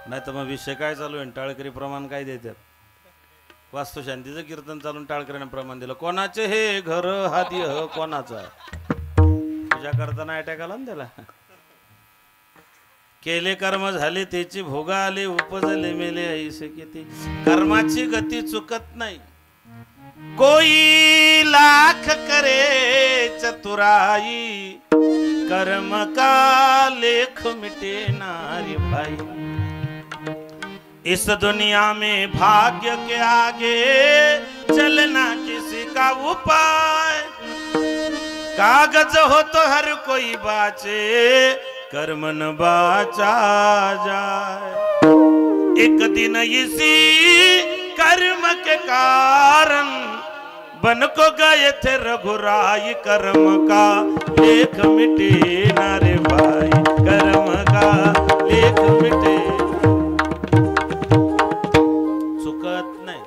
नाही तर मग विषय काय चालू आहे, टाळकरी प्रमाण काय देतात. वास्तुशांतीचं कीर्तन चालून टाळकरीने प्रमाण दिलं. कोणाचे हे घर हा देह कोणाचा. पूजा करताना अटॅक आला ना त्याला. केले कर्म झाले त्याची भोगा आले उपजले मेले ऐसे किती. कर्माची गती चुकत नाही. कोई लाख करे चतुराई कर्म का लेख मिटे नारी भाई. इस दुनिया में भाग्य के आगे चलना किसी का उपाय. कागज हो तो हर कोई बाचे कर्म न बाचा जाए. एक दिन इसी कर्म के कारण बन को गए थे रघुराई. कर्म का लेख मिटे नारे भाई कर्म का लेख मिटे. चुकत नाही.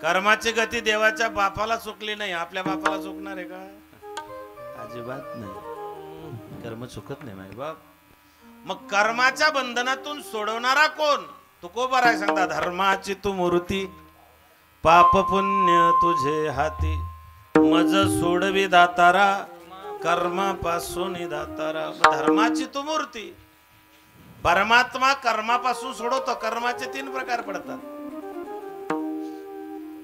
कर्माची गती देवाच्या बापाला चुकली नाही. आपल्या बापाला चुकणार आहे का? अजिबात नाही. कर्म चुकत नाही माय बाप. मग कर्माच्या बंधनातून सोडवणारा कोण? तुकोबा राय सांगता धर्माची तू मूर्ती पाप पुण्य तुझे हाती. मज सोडवी दातारा कर्मापासून दातारा. धर्माची तू मूर्ती. परमात्मा कर्मापासून सोडवतो. कर्माचे 3 प्रकार पडतात.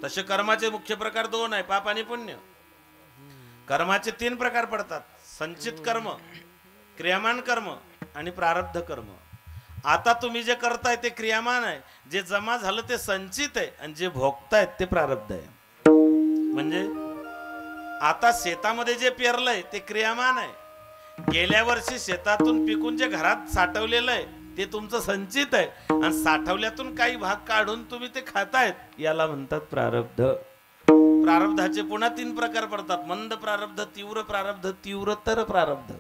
तसे कर्माचे मुख्य प्रकार 2 आहे, पाप आणि पुण्य. कर्माचे 3 प्रकार पडतात. संचित कर्म, क्रियामान कर्म आणि प्रारब्ध कर्म. आता तुम्ही जे करताय ते क्रियामान आहे. जे जमा झालं ते संचित आहे आणि जे भोगतायत ते प्रारब्ध आहे. म्हणजे आता शेतामध्ये जे पेरलंय ते क्रियामान आहे. गेल्या वर्षी शेतातून पिकून जे घरात साठवलेलं आहे ते तुमचं संचित आहे. आणि साठवल्यातून काही भाग काढून तुम्ही ते खातायत. याला म्हणतात प्रारब्ध. प्रारब्धाचे पुन्हा 3 प्रकार पडतात. मंद प्रारब्ध, तीव्र प्रारब्ध, तीव्रतर प्रारब्ध.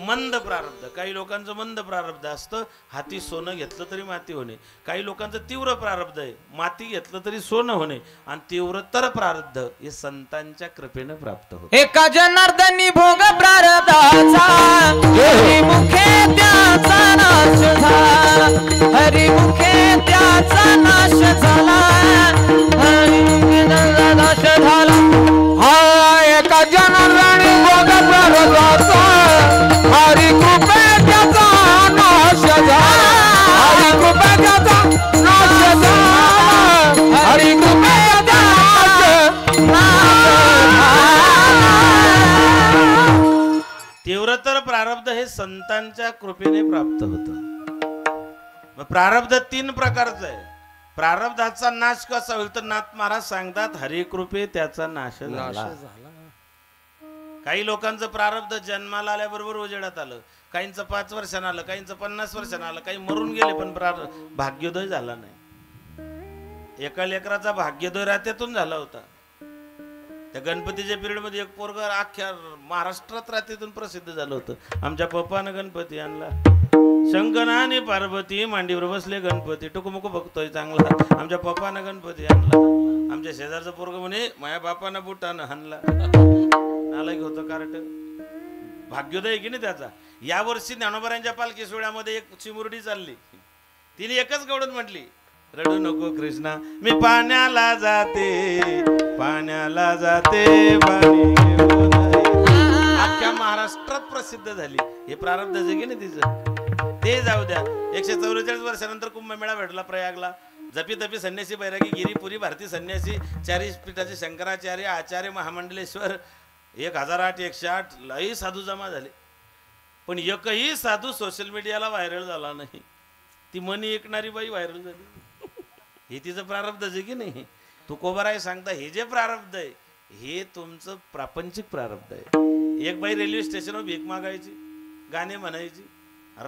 मंद प्रारब्ध, काही लोकांचं मंद प्रारब्ध असतं. हाती सोनं घेतलं तरी माती होणे. काही लोकांचं तीव्र प्रारब्ध आहे, माती घेतलं तरी सोनं होणे. आणि तीव्रतर प्रारब्ध हे संतांच्या कृपेने प्राप्त होते. एका जनार्दनी भोग प्रारब्धाचा हरिमुखे त्याचा नाश झाला. हरिमुखे त्याचा नाश झाला. हरिमुखे त्याचा नाश झाला. हा एका जनार्दनी भोग प्रारब्धाचा हरि कृपे त्याचा नाश झाला. हरि कृपे त्याचा नाश झाला. हरि कृपे त्याचा तीव्रतर प्रारब्ध हे संतांच्या कृपेने प्राप्त होतं. प्रारब्ध 3 प्रकारचं आहे. प्रारब्धाचा नाश कसा होईल तर नाथ महाराज सांगतात हरिकृपे त्याचा नाश झाला. काही लोकांचं प्रारब्ध जन्माला आल्याबरोबर उजेडात आलं. काहींचं 5 वर्षानं आलं, काहींचं 50 वर्षानं आलं. काही मरून गेले पण भाग्योदय झाला नाही. एका लेकराचा भाग्योदय रात्यातून झाला होता. त्या गणपतीच्या पिरियड मध्ये एक पोरग अख्ख्या महाराष्ट्रात रात्रीतून प्रसिद्ध झालं होतं. आमच्या पप्पानं गणपती आणला. शंकर आणि पार्वती मांडीवर बसले गणपती. टुकुमुकू बघतोय चांगला. आमच्या पप्पानं गणपती आणला. आमच्या शेजारचं पोरग म्हणे माझ्या बापानं बुटानं हाणला. नालायक होतं कार्ट. भाग्योदय की नाही त्याचा. या वर्षी ज्ञानोबारांच्या पालखी सोहळ्यामध्ये एक चिमुरडी चालली. तिने एकच गवडून म्हटली रडू नको कृष्णा मी पाण्याला जाते पाण्याला जाते पाणी घेऊन. अख्ख्या महाराष्ट्रात प्रसिद्ध झाली. हे प्रारब्ध जगे ना तिचं. ते जाऊ द्या. 144 वर्षानंतर कुंभमेळा भेटला प्रयागला. जपी तपी संन्यासी बैरागी गिरीपुरी भारती संन्यासी 4 पीठाचे शंकराचार्य आचार्य महामंडलेश्वर 1008 108 लई साधू जमा झाले. पण एकही साधू सोशल मीडियाला व्हायरल झाला नाही. ती मनी ऐकणारी बाई व्हायरल झाली. हे तिचं प्रारब्ध आहे की नाही. तुकोबाराय सांगता हे जे प्रारब्ध आहे हे तुमचं प्रापंचिक प्रारब्ध आहे. एक बाई रेल्वे स्टेशनवर भीक मागायची, गाणे म्हणायची,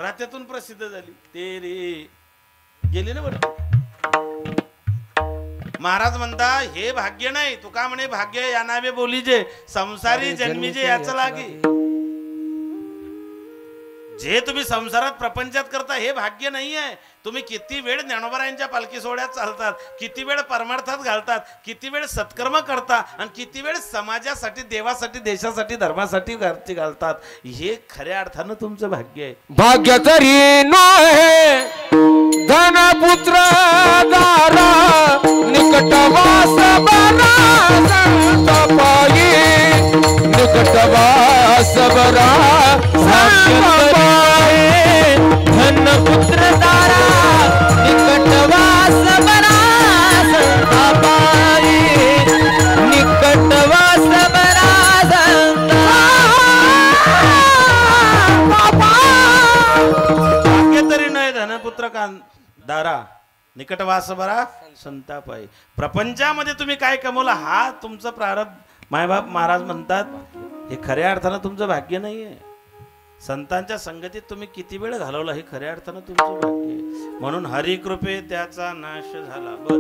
रात्यातून प्रसिद्ध झाली. ते रे गेली ना बरं. महाराज म्हणता हे भाग्य नाही, तुका म्हणे भाग्य या नावे बोलीजे संसारी जन्मीजे याच लागी. जे तुम्ही संसारात प्रपंचात करता हे भाग्य नाही आहे. तुम्ही किती वेळ ज्ञानोबरायांच्या पालखी सोहळ्यात चालतात, किती वेळ परमार्थात घालतात, किती वेळ सत्कर्म करता आणि किती वेळ समाजासाठी, देवासाठी, देशासाठी, धर्मासाठी घालतात, हे खऱ्या अर्थानं तुमचं भाग्य आहे. भाग्य तरी नये धन पुत्र दारा निकटवास बरा संत पायी निकटवास बरा संत पायी धन पुत्र दारा निकटवास बरा संत पायी निकटवास बरा संत भाग्य तरी नये धनपुत्र दारा निकटवास बरा संतापायी. प्रपंचामध्ये तुम्ही काय कमवलं हा तुमचं प्रारब्ध. मायबाप महाराज म्हणतात हे खऱ्या अर्थानं तुमचं भाग्य नाहीये. संतांच्या संगतीत तुम्ही किती वेळ घालवला हे खऱ्या अर्थानं तुमचं भाग्य आहे. म्हणून हरिकृपे त्याचा नाश झाला. बर,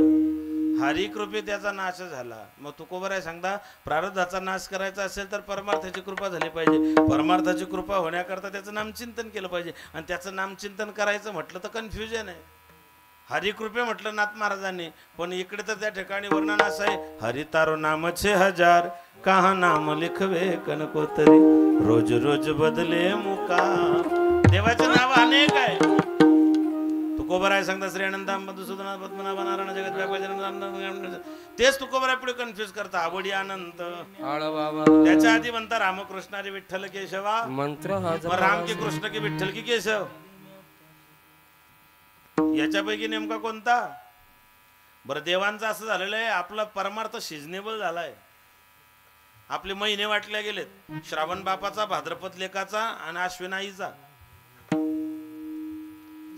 हरिकृपे त्याचा नाश झाला. मग तुकोबर आहे सांगता प्रारब्धाचा नाश करायचा असेल तर परमार्थाची कृपा झाली पाहिजे. परमार्थाची कृपा होण्याकरता त्याचं नामचिंतन केलं पाहिजे. आणि त्याचं नामचिंतन करायचं म्हटलं तर कन्फ्युजन आहे. हरिकृपे म्हटलं नाथ महाराजांनी, पण इकडे तर त्या ठिकाणी वर्णन असं आहे हरि तारो नाम 6000 कहा नाम लिखवे कनकोतरी रोज रोज बदले मुका. देवाचे नाव अनेक आहे. तुकोबर आहे सांगता श्री अनंत मधुसूदन पद्मनाभ नारायण जगत व्यापारी. तेच तुकोबर पुढे कन्फ्युज करता आवडी अनंत. त्याच्या आधी म्हणता रामकृष्ण हरी विठ्ठल केशवा मंत्र. राम की कृष्ण की विठ्ठल की केशव याच्यापैकी नेमका कोणता? बरं, देवांचं असं झालेलं आहे आपला परमार्थ सिजनेबल झालाय. आपले महिने वाटले गेलेत. श्रावण बापाचा, भाद्रपद लेखाचा आणि अश्विन आईचा.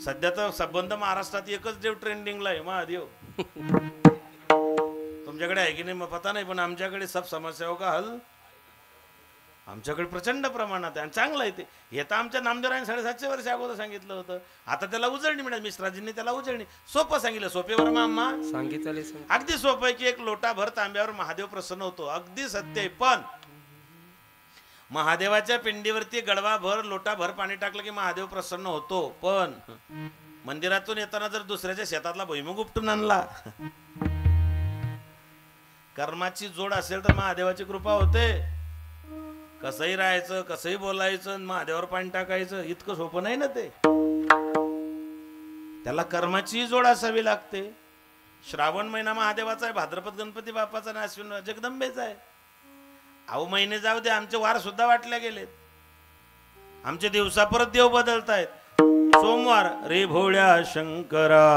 सध्या तर संबंध महाराष्ट्रात एकच देव ट्रेंडिंगला आहे, महादेव. तुमच्याकडे आहे की नाही मग पता नाही, पण आमच्याकडे सब समस्या का हल आमच्याकडे प्रचंड प्रमाणात आहे आणि चांगलं आहे ते. हे तर आमच्या नामदेवरांनी 750 वर्ष अगोदर सांगितलं होतं. आता त्याला उजळणी मिळाली. मिश्राजींनी त्याला उजळणी सोपं सांगितलं. सोपेवर मामा सांगितलं अगदी सोपं आहे की एक लोटाभर तांब्यावर महादेव प्रसन्न होतो. अगदी सत्य आहे. पण महादेवाच्या पिंडीवरती गडवाभर लोटाभर पाणी टाकलं की महादेव प्रसन्न होतो. पण मंदिरातून येताना जर दुसऱ्याच्या शेतातला भुईमुग उपटून आणला, कर्माची जोड असेल तर महादेवाची कृपा होते. कसंही राहायचं, कसंही बोलायचं, महादेवावर पाणी टाकायचं इतकं सोपं नाही ना ते. त्याला कर्माची जोड असावी लागते. श्रावण महिना महादेवाचा आहे, भाद्रपद गणपती बाप्पाचा आणि अश्विन जगदंबेचा आहे. अहो महिने जाऊ दे, आमचे वार सुद्धा वाटले गेलेत. आमचे दिवसा परत देव बदलतायत. सोमवार रे भोळ्या शंकरा,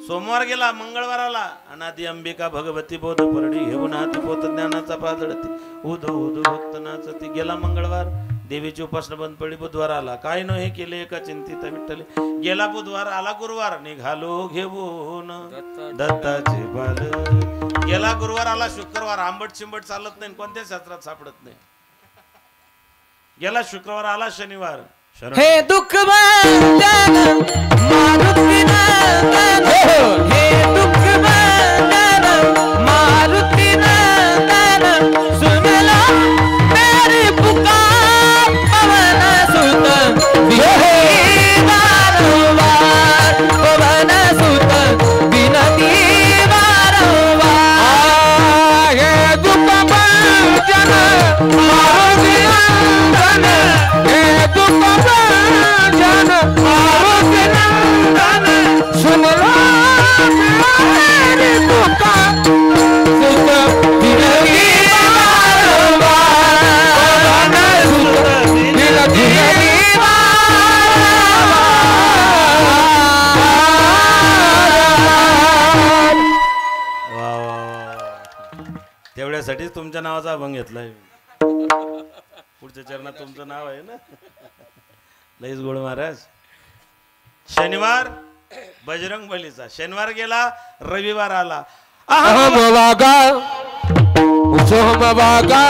सोमवार गेला, मंगळवार आला अनादी अंबिका भगवती बोध परडी घेऊन हाती पोत ज्ञानाचा पाजळती उदो उदो भक्त नाचती. गेला मंगळवार, देवीची उपासना बंद पडली. बुधवार आला, काय न हे केले एका चिंतित विठ्ठले. गेला बुधवार, आला गुरुवार, निघालो घेऊन दत्ताचे बाल. गेला गुरुवार, आला शुक्रवार, आंबट चिंबट चालत नाही, कोणत्या शास्त्रात सापडत नाही. गेला शुक्रवार, आला शनिवार, हे दुःख बंधन मारुती नंदन, हे दुःख बंधन मारुती नंदन, सुन लो मेरी पुकार पवन सुत विनती वारंवार, पवन सुत विनती वारंवार. हे दुःख बंधन मारुती नंदन, हे दुःख तेवढ्यासाठी तुमच्या नावाचा अभंग घेतलाय. पुढच्या चरणात तुमचं नाव आहे ना. लईच गोड महाराज. शनिवार बजरंग बलीचा. शनिवार गेला, रविवार आला. अहम वागा सोम वागा,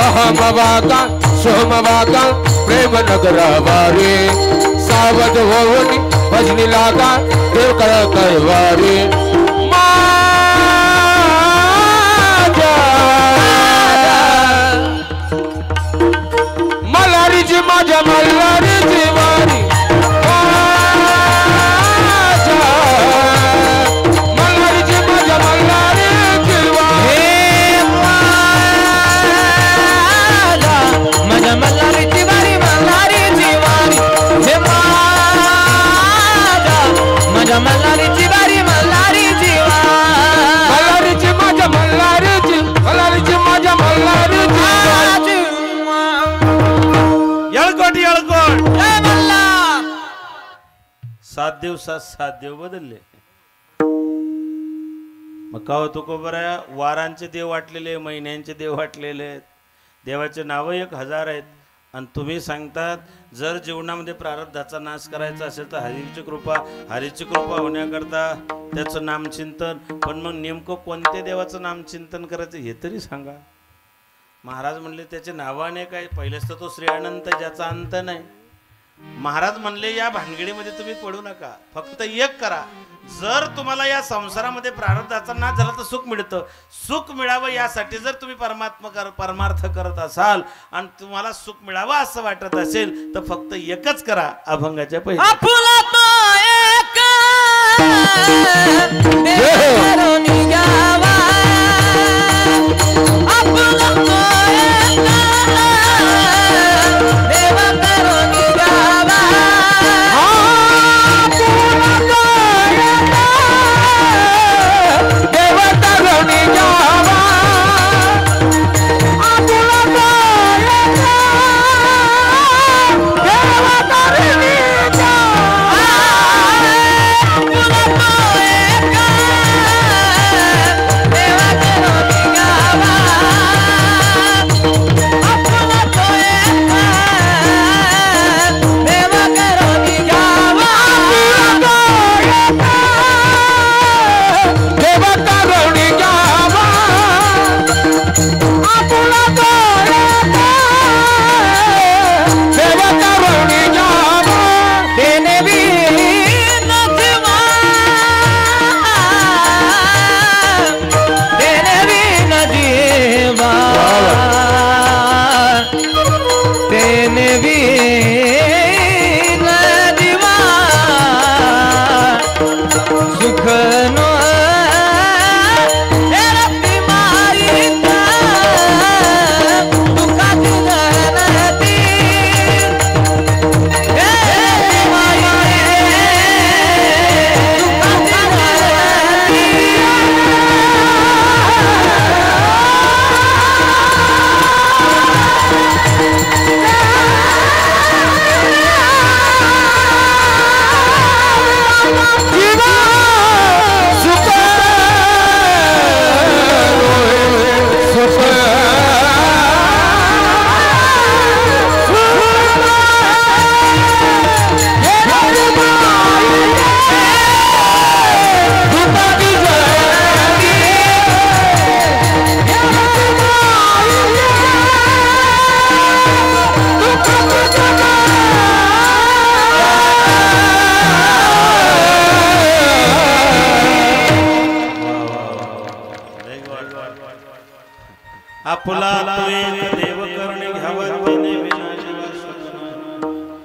अहम वागा सोम वागा, प्रेम नगरा वारे सावध होऊन भजनी लागा देव कळ कैवारी माझ्या मल्हारीची माझ्या मल्हारीची वारी मल्हारीची माझ्या मल्हारीची वारी माझ्या मल्हारीची वारी मल्हारीची वारी हे माझ्या मल्हारीची वारी मल्हारीची वारी मल्हारीची माझ्या मल्हारीची मल्हारीची माझ्या मल्हारीची येळकोट येळकोट जय मल्हार 7 दिवसात 7 देव बदलले मग का होतो को बरं वारांचे देव वाटलेले महिन्यांचे देव वाटलेले आहेत देवाचे नाव 1000 आहेत आणि तुम्ही सांगतात जर जीवनामध्ये प्रारब्धाचा नाश करायचा असेल तर हरीची कृपा होण्याकरता त्याचं नामचिंतन पण मग नेमकं कोणत्या देवाचं नामचिंतन करायचं हे तरी सांगा महाराज म्हणले त्याचे नावाने काय पहिलेच तर तो श्री अनंत ज्याचा अंत नाही महाराज म्हणले या भानगडीमध्ये तुम्ही पडू नका फक्त एक करा जर तुम्हाला या संसारामध्ये प्रारब्धाचा नाश झाला तर सुख मिळतं सुख मिळावं यासाठी जर तुम्ही परमार्थ करत असाल आणि तुम्हाला सुख मिळावं असं वाटत असेल तर फक्त एकच करा अभंगाच्या पहिले आपुला तो एक देव करणे घ्यावा तिने विना जीवा स्वप्न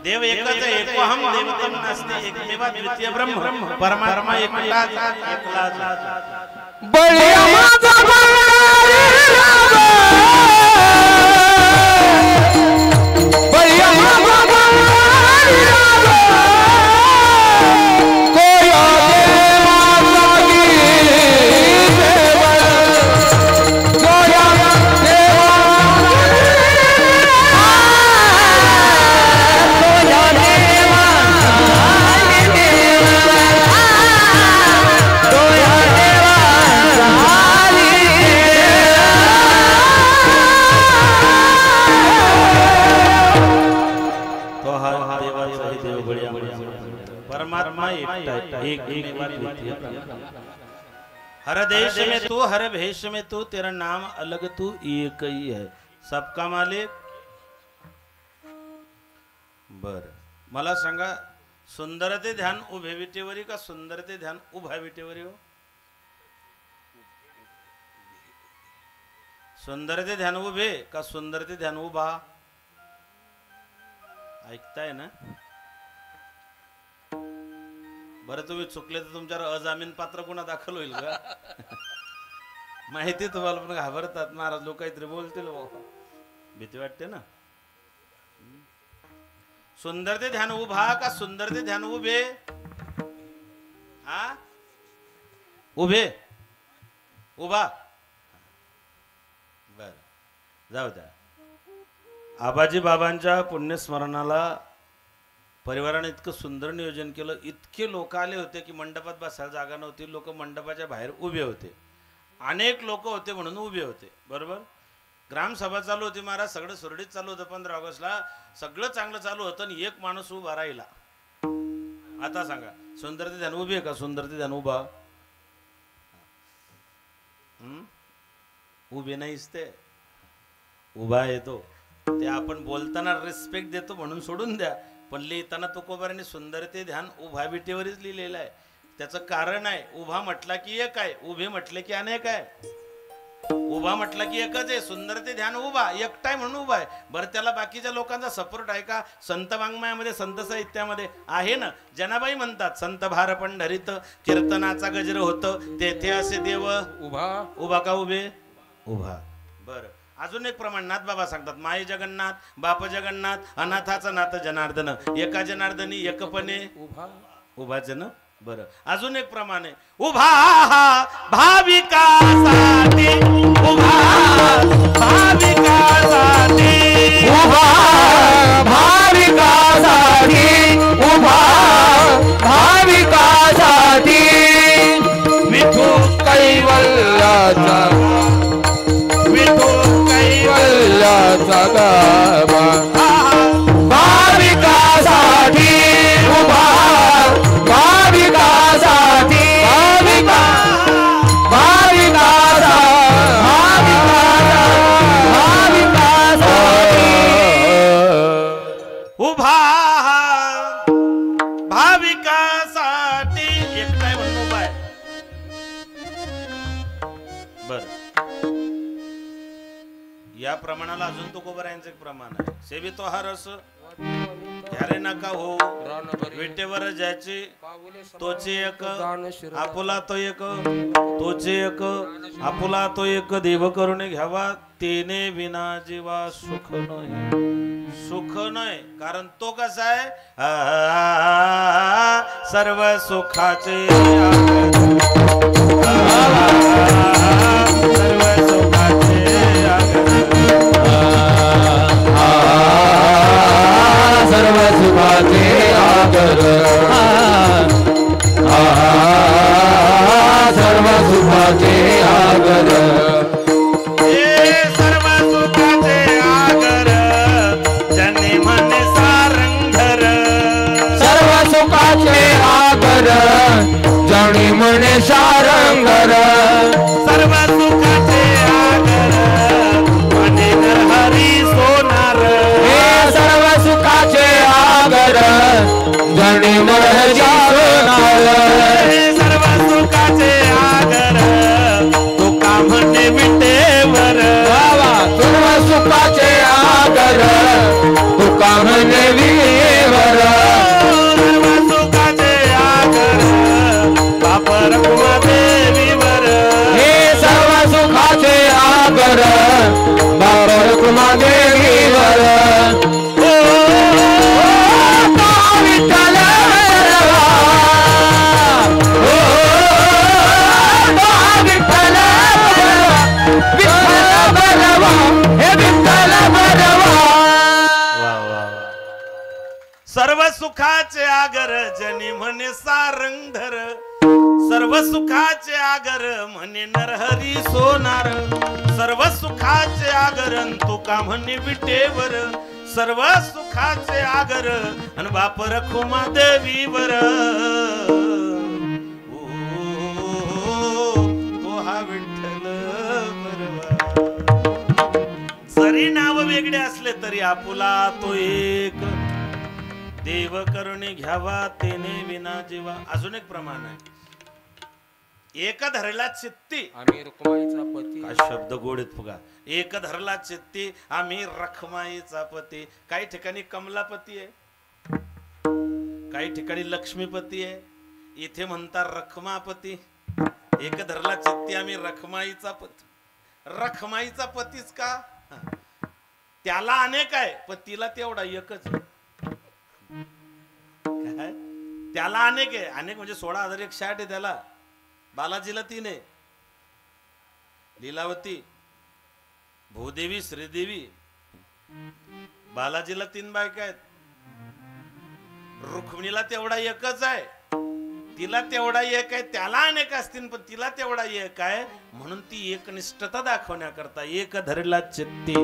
देव एकच आहे एको हम देवतम नास्ति एकमेवा द्वितीय ब्रह्म परमात्मा एकटाच एकलाच बळिया माझा बळिया माझा हर देश में तू हर भेष में तू तेरा नाम अलग तू एक ही है सबका मालिक बर मला सांगा सुंदर ते ध्यान उभे विटेवरी का सुंदर ते ध्यान उभा विटेवरी हो? सुंदर ते ध्यान उभे का सुंदर ते ध्यान उभा? ऐकताय ना? बरं तुम्ही चुकले तर तुमच्यावर अजामीन पात्र गुन्हा दाखल होईल का? माहिती तुम्हाला पण घाबरतात महाराज लोक काहीतरी बोलतील भीती वाटते ना. सुंदर ते ध्यान उभा का सुंदर ते ध्यान उभे? हा उभे उभा बर जाऊ द्या. आबाजी बाबांच्या पुण्यस्मरणाला परिवाराने इतकं सुंदर नियोजन केलं. इतके लोक आले होते की मंडपात बसायला जागा नव्हती. लोक मंडपाच्या बाहेर उभे होते. अनेक लोक होते म्हणून उभे होते. बरोबर. ग्रामसभा चालू होती महाराज. सगळं सुरळीत चालू होतं. 15 ऑगस्टला सगळं चांगलं चालू होतं आणि एक माणूस उभा राहिला. आता सांगा सुंदर ते ध्यान उभे का सुंदर ते ध्यान उभा? उभे नाहीच ते उभा येतो. ते आपण बोलताना रिस्पेक्ट देतो म्हणून सोडून द्या. पण लिहिताना तुकोबारांनी सुंदर ते ध्यान उभा विटेवरच लिहिलेलं आहे. त्याचं कारण आहे. उभा म्हटला की एक आहे, उभे म्हटले की अनेक आहे. उभा म्हटला की एकच आहे. सुंदर ते ध्यान उभा एकटाय म्हणून उभा आहे. बरं त्याला बाकीच्या लोकांचा सपोर्ट आहे का? संत वाङ्मयामध्ये संत साहित्यामध्ये आहे ना. जनाबाई म्हणतात संत भार पंढरीत कीर्तनाचा गजर होतं तेथे असे देव उभा. उभा का उभे? उभा. बरं अजून एक प्रमाण नाथ बाबा सांगतात. माई जगन्नाथ बाप जगन्नाथ अनाथाचा नाथ जनार्दन एका जनार्दनी एकपणे उभा. उभाच ना. बरं अजून एक प्रमाण आहे. उभा भाविकासाठी उभा भाविकासाठी उभा भाविकासाठी उभा भाविकासाठी विठू कैवल्याचा विठू कैवल्याचा गाभा भाविकासाठी उभा भाविकासाठी भाविका उभा भाविकासाठी एक काय म्हणून उभा आहे. बर या प्रमाणाला अजून तुकोबारायांचं एक प्रमाण आहे. सेवितो हा रस घ्यारे नका हो विटेवर ज्याची तोचे एक आपुला तो एक तोचे एक आपुला तो एक देव करून घ्यावा तेने विना जीवा सुख नाही. सुख नाही कारण तो कसा आहे सर्व सुखाचे सर्व सुखाचे सर्व सुखाचे आगर सर्व सुखाचे आगर सर्व सुखाचे आगर जनी मन सारंगर सर्व सुखाचे आगर जनी मन सारंगर सर्व सुखाचे आगर मने हरी सोनार सर्व सुखाचे आगर जनी मन सोनार सर्व सुखाचे आगर तुका म्हणे विटेवर सर्व सुखाचे आगर तुका म्हणे विटेवर सर्व सुखाचे आगर बाप रखुमा देवीवर हे सर्व सुखाचे आगर बाप रखुमा देवीवर सर्व सुखाचे आगर जनी म्हणे सारंगधर सर्व सुखाचे आगर म्हणे नरहरी सोनार सर्व सुखाचे आगर तुका म्हणे विटेवर सर्व सुखाचे आगर अन बाप रखुमा देवीवर तो हा विठ्ठल बरवा जरी नाव वेगळे असले तरी आपुला तो एक देव देव करुणी घ्यावा तेने विना जीवा. अजून एक प्रमाण आहे, एक धरला चित्ती आम्ही रुक्माईचा पती. काय शब्द गोडीत फुगा. एक धरला चित्ती आम्ही रखमाईचा पती. काही ठिकाणी कमलापती आहे, काही ठिकाणी लक्ष्मीपती आहे, इथे म्हणतात रखमापती. एक धरला चित्ती आम्ही रखमाईचा पती. रखमाईचा पतीच का? त्याला अनेक आहे पण तिला तेवढा एकच आहे. काय त्याला अनेक आहे, अनेक म्हणजे 16,160 आहे त्याला. बालाजीला 3 आहे, लीलावती, भूदेवी, श्रीदेवी. बालाजीला 3 बायका आहेत. रुक्मिणीला तेवढा एकच आहे, तिला तेवढा एक आहे. त्याला अनेक असतील पण तिला तेवढा एक आहे. म्हणून ती एकनिष्ठता दाखवण्याकरता एक धरला चित्ती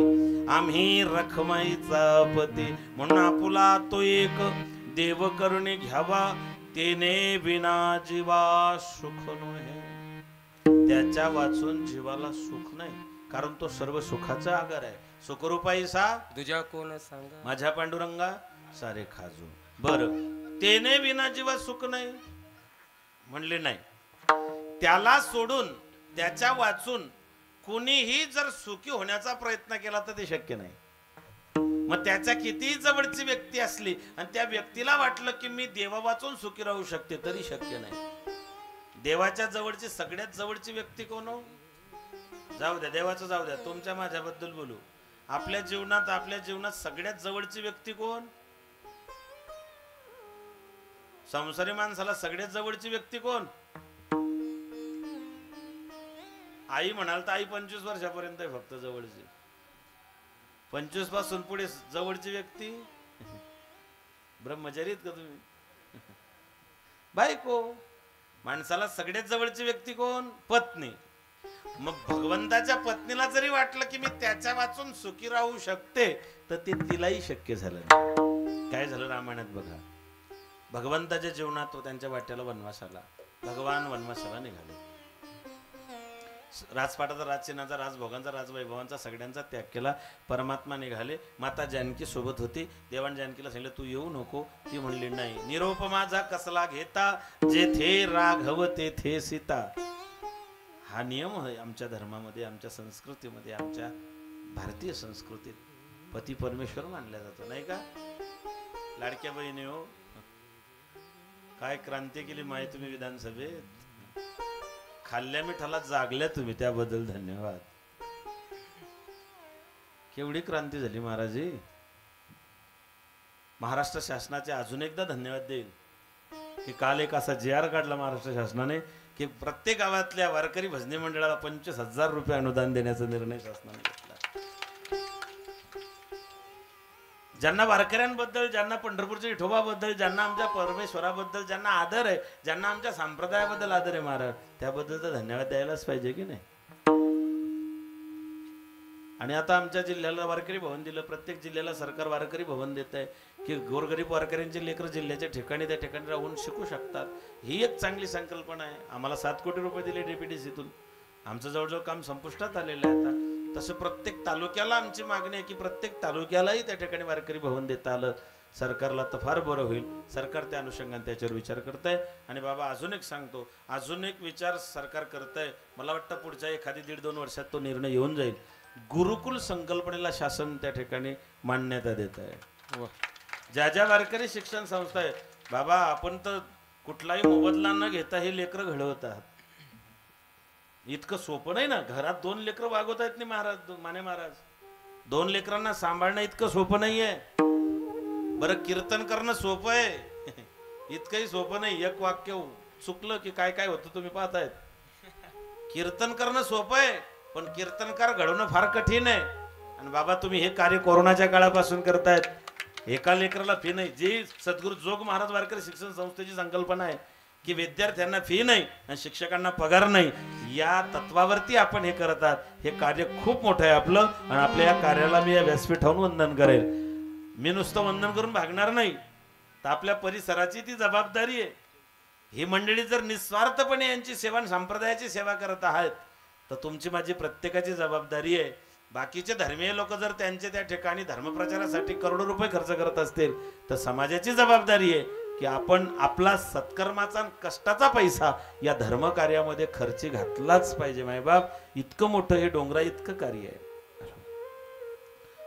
आम्ही रखमाईचा पती. म्हणून आपुला तो एक देव करुणी घ्यावा तेने विना जीवा सुख नोहे. त्याच्या वाचून जीवाला सुख नाही, कारण तो सर्व सुखाचा आगार आहे. सुखरूपाई सा तुझ्या कोण सांगा माझ्या पांडुरंगा सारे खाजू. बर, तेने विना जीवा सुख नाही म्हणले नाही. त्याला सोडून त्याच्या वाचून कुणीही जर सुखी होण्याचा प्रयत्न केला तर ते शक्य नाही. मग त्याच्या कितीही जवळची व्यक्ती असली आणि त्या व्यक्तीला वाटलं की मी देवा वाचून सुखी राहू शकते तरी शक्य नाही. देवाच्या जवळची सगळ्यात जवळची व्यक्ती कोण हो? जाऊ द्या, देवाचं जाऊ द्या, तुमच्या माझ्याबद्दल बोलू. आपल्या जीवनात सगळ्यात जवळची व्यक्ती कोण? संसारी माणसाला सगळ्यात जवळची व्यक्ती कोण? आई म्हणाल तर आई 25 वर्षापर्यंत आहे फक्त जवळची. 25 पासून पुढे जवळची व्यक्ती ब्रह्मचारीत का तुम्ही? बायको. माणसाला सगळ्यात जवळची व्यक्ती कोण? पत्नी. मग भगवंताच्या पत्नीला जरी वाटलं की मी त्याच्या वाचून सुखी राहू शकते तर ते तिलाही शक्य झालं नाही. काय झालं रामायणात बघा. भगवंताच्या जीवनात तो त्यांच्या वाट्याला वनवास आला. भगवान वनवासाला निघाले. राजपाटाचा, राजचिन्हाचा, राजभोगांचा, राजवैभवांचा सगळ्यांचा त्याग केला. परमात्मा निघाले. माता जानकी सोबत होती. देवान जानकीला सांगितलं तू येऊ नको. ती म्हणली नाही. निरोप माझा कसला घेता, जेथे राघव तेथे सीता. हा नियम आहे आमच्या धर्मामध्ये, आमच्या संस्कृतीमध्ये, आमच्या भारतीय संस्कृतीत पती परमेश्वर मानला जातो, नाही का? लाडक्या बहिणी हो, काय क्रांती केली माहिती तुम्ही विधानसभेत. खाल्ल्या मिठाला जागल्या तुम्ही, त्याबद्दल धन्यवाद. केवढी क्रांती झाली महाराजी. महाराष्ट्र शासनाचे अजून एकदा धन्यवाद देईल की काल एक असा JR काढला महाराष्ट्र शासनाने की प्रत्येक गावातल्या वारकरी भजनी मंडळाला 25,000 रुपये अनुदान देण्याचा निर्णय शासनाने घेतला. ज्यांना वारकऱ्यांबद्दल, ज्यांना पंढरपूरच्या विठोबाबद्दल, ज्यांना आमच्या परमेश्वराबद्दल ज्यांना आदर आहे, ज्यांना आमच्या संप्रदायाबद्दल आदर आहे महाराज, त्याबद्दल तर धन्यवाद द्यायलाच पाहिजे की नाही. आणि आता आमच्या जिल्ह्याला वारकरी भवन दिलं. प्रत्येक जिल्ह्याला सरकार वारकरी भवन देत आहे की गोरगरीब वारकऱ्यांची लेकरं जिल्ह्याच्या ठिकाणी त्या ठिकाणी राहून शिकू शकतात. ही एक चांगली संकल्पना आहे. आम्हाला 7 कोटी रुपये दिले DPDCतून. आमचं जवळजवळ काम संपुष्टात आलेलं आहे आता. तसं प्रत्येक तालुक्याला आमची मागणी आहे की प्रत्येक तालुक्यालाही त्या ठिकाणी वारकरी भवन देता आलं सरकारला तर फार बरं होईल. सरकार त्या अनुषंगाने त्याच्यावर विचार करत आहे. आणि बाबा अजून एक सांगतो, अजून एक विचार सरकार करत आहे. मला वाटतं पुढच्या 1-1.5-2 वर्षात तो निर्णय येऊन जाईल. गुरुकुल संकल्पनेला शासन त्या ठिकाणी मान्यता देत आहे. ज्या ज्या वारकरी शिक्षण संस्था आहे बाबा, आपण तर कुठलाही मोबदला न घेता हे लेकरं घडवतात. इतकं सोपं नाही ना. घरात 2 लेकरं वागवता येत नाही महाराज, माने महाराज. 2 लेकरांना सांभाळणं इतकं सोपं नाहीये. बरं, कीर्तन करणं सोपं आहे, इतकंही सोपं नाही. एक वाक्य चुकलं की काय काय होतं तुम्ही पाहतायत. कीर्तन करणं सोपं आहे पण कीर्तनकार घडवणं फार कठीण आहे. आणि बाबा तुम्ही हे कार्य कोरोनाच्या काळापासून करतायत. एका लेकराला फी नाही. जी सद्गुरू जोग महाराज वारकरी शिक्षण संस्थेची संकल्पना आहे की विद्यार्थ्यांना फी नाही आणि शिक्षकांना पगार नाही, या तत्वावरती आपण हे करतात. हे कार्य खूप मोठं आहे आपलं. आणि आपल्या या कार्याला मी या व्यासपीठावरून वंदन करेल. मी नुसतं वंदन करून भागणार नाही, तर आपल्या परिसराची ती जबाबदारी आहे. ही मंडळी जर निस्वार्थपणे यांची सेवा, संप्रदायाची सेवा करत आहात, तर तुमची माझी प्रत्येकाची जबाबदारी आहे बाकीचे धर्मीय लोक जर त्यांचे त्या ठिकाणी धर्मप्रचारासाठी करोडो रुपये खर्च करत असतील तर समाजाची जबाबदारी आहे की आपण आपला सत्कर्माचा कष्टाचा पैसा या धर्म कार्यामध्ये खर्ची घातलाच पाहिजे. मायबाप, इतकं मोठं हे डोंगरा इतकं कार्य आहे.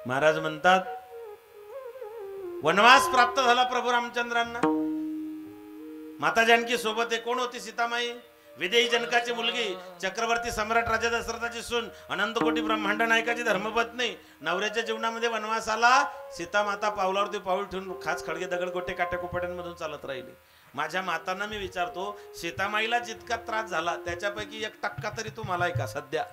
महाराज म्हणतात वनवास प्राप्त झाला प्रभू रामचंद्रांना. माता जानकी सोबत कोण होती? सीतामाई, विदेही जनकाची मुलगी, चक्रवर्ती सम्राट राजा दशरथाची सून, अनंत कोटी ब्रह्मांड नायकाची धर्मपत्नी. नवऱ्याच्या जीवनामध्ये वनवास आला. सीता माता पावलावरती पाऊल ठेवून खास खडगे दगड गोटे काट्याकुपट्यांमधून चालत राहिली. माझ्या मातांना मी विचारतो, सीतामाईला जितका त्रास झाला त्याच्यापैकी 1% तरी तुम्हाला आहे का सध्या?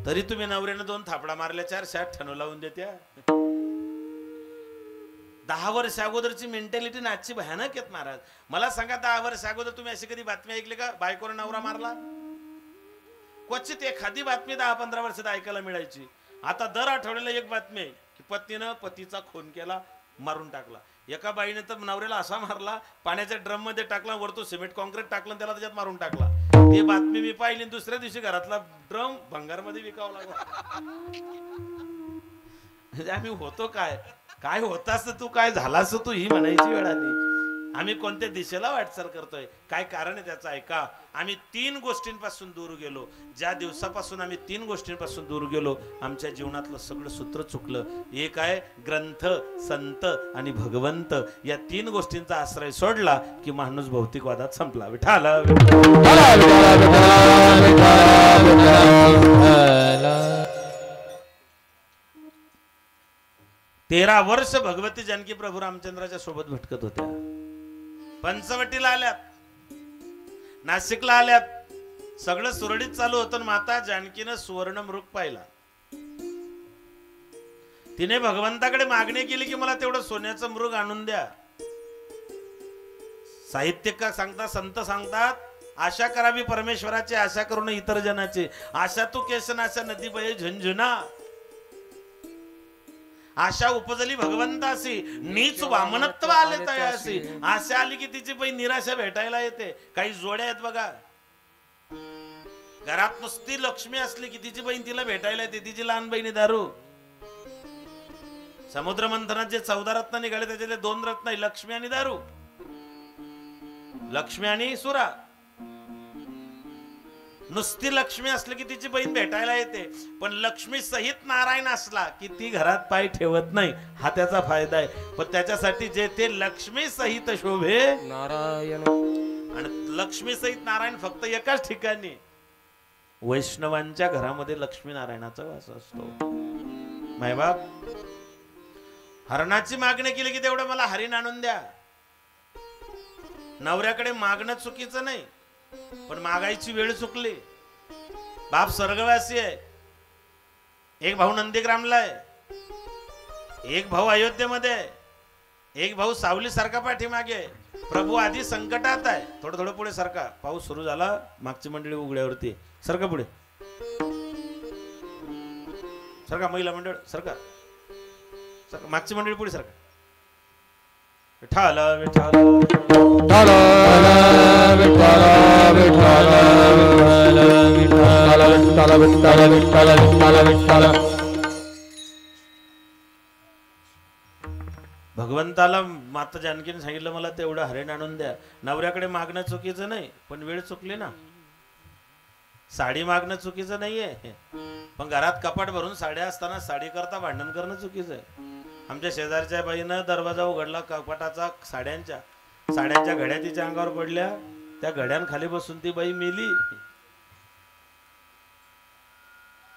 तरी तुम्ही नवऱ्यानं 2 थापडा मारल्या, 4 शाट ठणू लावून देत्या. 10 वर्ष अगोदरची मेंटॅलिटी नाचची भयानक आहेत महाराज. मला सांगा 10 वर्ष अगोदर तुम्ही अशी कधी बातमी ऐकली का बायकोने नवरा मारला? क्वचित एखादी बातमी 10-15 वर्षात ऐकायला मिळायची. आता दर आठवड्याला एक बातमी आहे की पत्नीनं पतीचा खून केला, मारून टाकला. एका बाईने तर नवऱ्याला असा मारला, पाण्याच्या ड्रम मध्ये टाकला, वरतो सिमेंट कॉन्क्रीट टाकलं, त्याला त्याच्यात मारून टाकला. ती बातमी मी पाहिली. दुसऱ्या दिवशी घरातला ड्रम भंगारमध्ये विकावं लागला. म्हणजे आम्ही होतो काय होतास तू, काय झालास तू, ही म्हणायची वेळ आली. आम्ही कोणत्या दिशेला वाटचाल करतोय, काय कारण आहे त्याचं ऐका. आम्ही 3 गोष्टींपासून दूर गेलो. ज्या दिवसापासून आम्ही 3 गोष्टींपासून दूर गेलो आमच्या जीवनातलं सगळं सूत्र चुकलं. एक आहे ग्रंथ, संत आणि भगवंत. या 3 गोष्टींचा आश्रय सोडला की माणूस भौतिक वादात संपला. विठाला 13 वर्ष भगवती जानकी प्रभू रामचंद्राच्या सोबत भटकत होत्या. पंचवटीला आल्यात, नाशिकला आल्यात, सगळं सुरळीत चालू होतं. माता जानकीनं सुवर्ण मृग पाहिला. तिने भगवंताकडे मागणी केली की मला तेवढं सोन्याचं मृग आणून द्या. साहित्यकार सांगतात, संत सांगतात, आशा करावी परमेश्वराची, आशा करून इतर जनाची. आशा तू केशनाशा नदी बये झुंझुना. आशा उपजली भगवंतासी, नीच वामनत्व आले तयासी. आशा आली की तिची बाई निराशा भेटायला येते. काही जोड्या आहेत बघा, घरात नुसती लक्ष्मी असली की तिची बहीण तिला भेटायला येते. तिची लहान बहिणी दारू. समुद्र मंथनात जे 14 रत्न निघाले त्याच्यातले 2 रत्न आहे, लक्ष्मी आणि दारू. लक्ष्मी आणि सुरा. नुसती लक्ष्मी असली की तिची बहीण भेटायला येते, पण लक्ष्मी सहित नारायण असला की ती घरात पाय ठेवत नाही. हा त्याचा फायदा आहे. पण त्याच्यासाठी जे ते लक्ष्मी सहित शोभे नारायण, आणि लक्ष्मी सहित नारायण फक्त एकाच ठिकाणी. वैष्णवांच्या घरामध्ये लक्ष्मी नारायणाचा वास असतो. मायबाप, हरणाची मागणी केली की तेवढं मला हरिण आणून द्या. नवऱ्याकडे मागणं चुकीचं नाही, पण मागायची वेळ चुकली. बाप स्वर्गवासी आहे, एक भाऊ नंदीग्रामला आहे, एक भाऊ अयोध्येमध्ये, एक भाऊ सावली सारखा पाठीमागे. प्रभू आधी संकटात आहे. थोडं थोडं पुढे सरका. पाऊस सुरू झाला, मागची मंडळी उघड्यावरती. सरका पुढे, सरका. महिला मंडळ सरका, सरका. मागची मंडळी पुढे सरका. विठ्ठल विठ्ठल विठ्ठल विठ्ठल विठ्ठल विठ्ठल विठ्ठल विठ्ठल. भगवंताला माता जानकीने सांगितलं मला तेवढं हरिण आणून द्या. नवऱ्याकडे मागणं चुकीचं नाही, पण वेळ चुकली ना. साडी मागणं चुकीचं नाहीये, पण घरात कपाट भरून साड्या असताना साडी करता भांडण करणं चुकीचं आहे. आमच्या शेजारच्या बाईनं दरवाजा उघडला कपाटाचा, साड्यांच्या घड्या तिच्या अंगावर पडल्या. त्या घड्यांखाली बसून ती बाई मेली.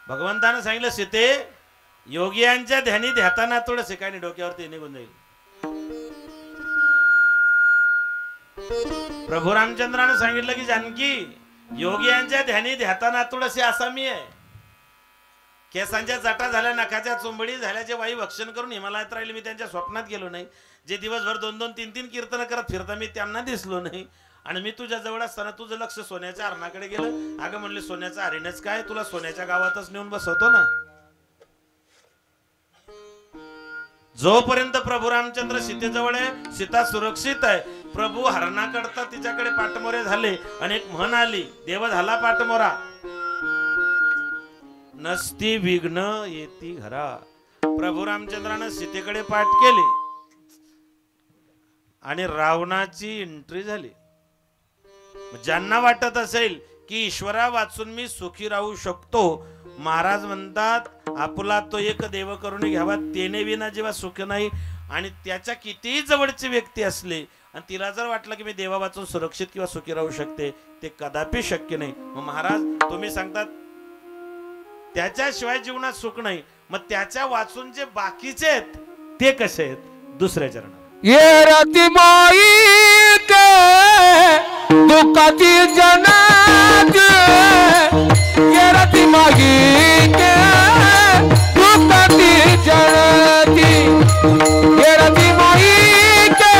भगवंतानं सांगितलं सीते, योगियांच्या ध्यानी ध्याताना थोडं शिकायने डोक्यावरती निघून जाईल. प्रभू रामचंद्रानं सांगितलं की जानकी, योगियांच्या ध्यानी ध्याताना थोडसे आसामी आहे. केसांच्या जटा झाल्या, नखाच्या चोंबडी झाल्या, जे वाई भक्षण करून हिमालयात राहिले. मी त्यांच्या स्वप्नात गेलो नाही. जे दिवसभर 2-2, 3-3 कीर्तन करत फिरता, मी त्यांना दिसलो नाही. आणि मी तुझ्या जवळ असताना तुझं लक्ष सोन्याच्या हरणाकडे गेलं. अगं म्हणले, सोन्याचं हरिणच काय, तुला सोन्याच्या गावातच नेऊन बसवतो ना. जोपर्यंत प्रभू रामचंद्र सीतेजवळ आहे, सीता सुरक्षित आहे. प्रभू हरणाकडता तिच्याकडे पाठमोरे झाले आणि एक म्हण आली, देव झाला पाठमोरा. नसती विघ्न येती घरा. प्रभू रामचंद्रानं सीतेकडे पाठ केले आणि रावणाची एंट्री झाली. ज्यांना वाटत असेल की ईश्वरा वाचून मी सुखी राहू शकतो, महाराज म्हणतात आपला तो एक देव करून घ्यावा, तेने विना जेव्हा सुख नाही. आणि त्याच्या कितीही जवळची व्यक्ती असली आणि तिला जर वाटलं की मी देवा वाचून सुरक्षित किंवा सुखी राहू शकते, ते कदापि शक्य नाही. मग महाराज तुम्ही सांगतात त्याच्याशिवाय जीवनात सुख नाही, मग त्याच्या वाचून जे बाकीचे आहेत ते कसे आहेत? दुसऱ्या चरणात ये रती माई के दुःखाची जनात, ये रती माई के दुःखाची जनाती, ये रती माई के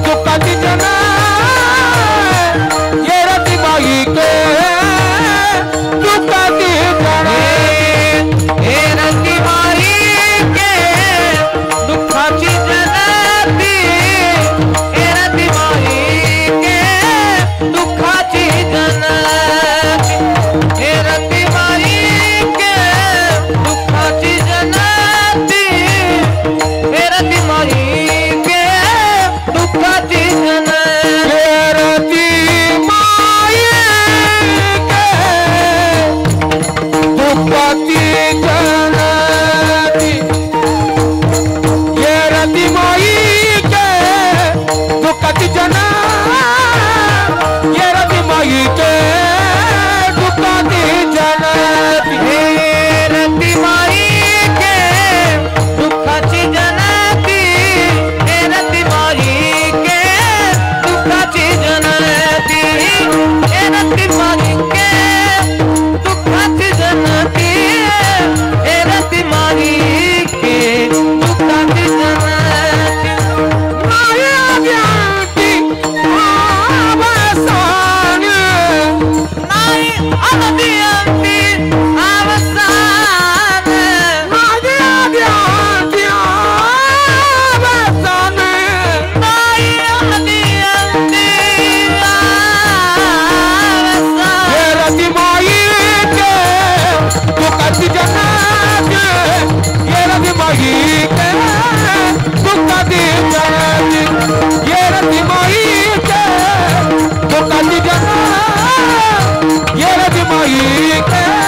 दुःखाची जनात, ये रती माई के दुःखाची जनाती, ये रती माई के दुःखाची जनाती, ये रती माई के दुःखाची जनाती, ये रती माई के दुःखाची जनाती, ये रती माई के दुःखाची जनाती, ये रती माई के दुःखाची जनाती, ये रती माई के दुःखाची जनाती, ये रती माई के दुःखाची जनाती, हे रती माई के दुःखाची जनाती, हे रती माई के दुःखाची जनाती, हे रती माई के दुःखाची जनाती, हे रती माई के दुःखाची जनाती, माया व्याती अवसान, नाही अनंती अवसान, माया व्याती अवसान, नाही अनंती अवसान, हे रती माई के दुःखाची जनाती, ये रती माई के दुःखाची जनाती, ये रती माई के दुःखाची जनाती, ये रती माई के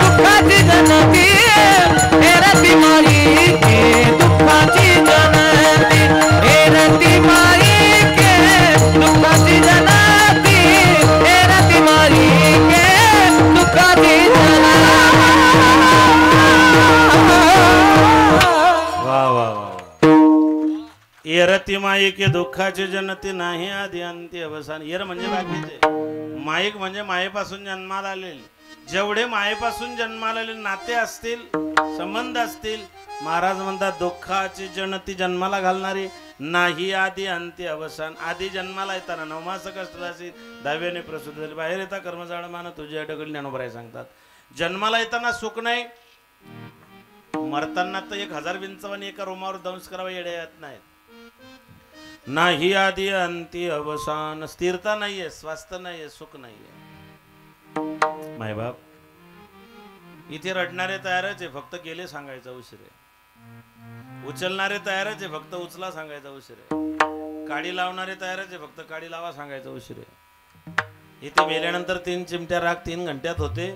दुःखाची जनाती, ये रती माई के दुःखाची जनाती, ये रती माई के दुःखाची जनाती, ये रती माई के दुःखाची जनाती. वा वा वा. येरती माई के दुःखाची जनती, नाही आधी अंती अवसान. येर म्हणजे बाकीचे, माईक म्हणजे मायेपासून जन्माला आलेले. जेवढे मायेपासून जन्माला आलेले नाते असतील, संबंध असतील, महाराज म्हणतात दुःखाची जनती जन्माला घालणारी, नाही आधी अंती अवसान. आधी जन्माला येताना नवमास कष्टला असेल, 10व्याने प्रसूत झाली, बाहेर येता कर्मजाळ मान तुझ्या अडकली ज्ञानोबराय सांगतात. जन्माला येताना सुख नाही, मरताना तर 1000 विंचवानी एका रोमावर दंश करावा येड्या येत नाहीत. नाही आधी अंती अवसान. स्थिरता नाहीये, स्वास्थ्य नाहीये, सुख नाहीये. मायबाप इथे रडणारे तयारच आहे, फक्त गेले सांगायचा उशीर आहे. उचलणारे तयारच आहे, फक्त उचला सांगायचा उशीर आहे. काडी लावणारे तयारच आहे, फक्त काडी लावा सांगायचा उशीर आहे. इथे मेल्यानंतर 3 चिमट्या राग 3 घंट्यात होते.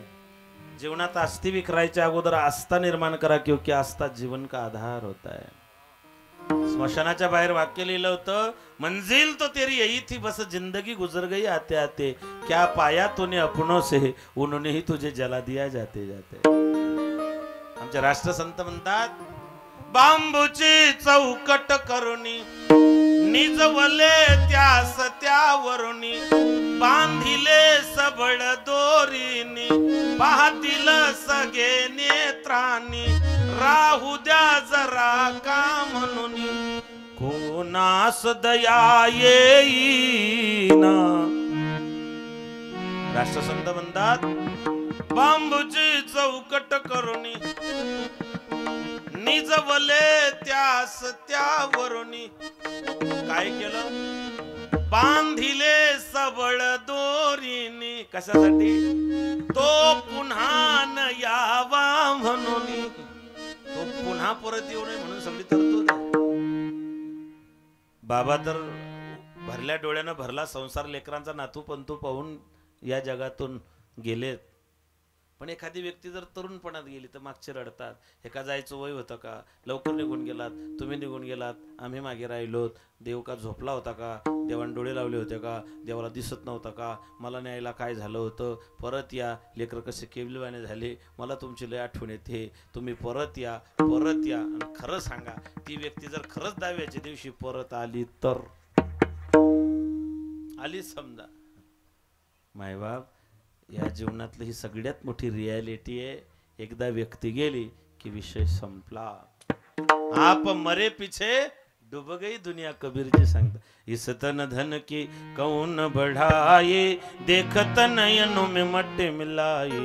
जीवनात आस्ती विकरायच्या अगोदर आस्था निर्माण करा, क्योंकि आस्था जीवन का आधार होता है. स्मशानाच्या बाहेर वाक्य लिहिलं होतं, मंजिल तो तेरी यही थी, बस जिंदगी गुजर गई आते आते, क्या पाया तूने अपनों से, उन्होंने ही तुझे जला दिया जाते जाते. आमचे राष्ट्रसंत म्हणतात, बांबूची चौकट करुणी निजवले त्यास त्यावरुणी, बांधिले सबळ दोरीनी, पाहतील सगळे नेत्रांनी, राहू द्या जरा का म्हणून, कोणास दया येईना. राष्ट्रसंत म्हणतात, बांबूची चौकट करुणी निजवले त्यास त्यावरुणी. काय केलं? बांधिले सबळ दोरीनी कशासाठी तो पुन्हा न यावा म्हणून तो पुन्हा परत येऊ नये म्हणून सगळी तरतूद आहे. बाबा तर भरल्या डोळ्यानं भरला संसार लेकरांचा नातू पंतू पाहून या जगातून गेलेत. पण एखादी व्यक्ती जर तरुणपणात गेली तर मागचे रडतात. हे का जायचं वय होतं का, लवकर निघून गेलात, तुम्ही निघून गेलात, आम्ही मागे राहिलोत, देव का झोपला होता का, देवाने डोळे लावले होते का, देवाला दिसत नव्हता का, मला न्यायला काय झालं होतं, परत या, लेकर कसे केवलवाने झाले, मला तुमची लय आठवण येते, तुम्ही परत या परत या. आणि खरं सांगा, ती व्यक्ती जर खरंच दहाव्याच्या दिवशी परत आली तर आली समजा, मायबाप या जीवनातली ही सगळ्यात मोठी रियालिटी आहे. एकदा व्यक्ती गेली की विषय संपला. आप मरे पीछे डूब गई दुनिया, कबीर जी सांगता. इस तन धन की कौन बढ़ाए, देखत नयनों में मट्टे मिलाए.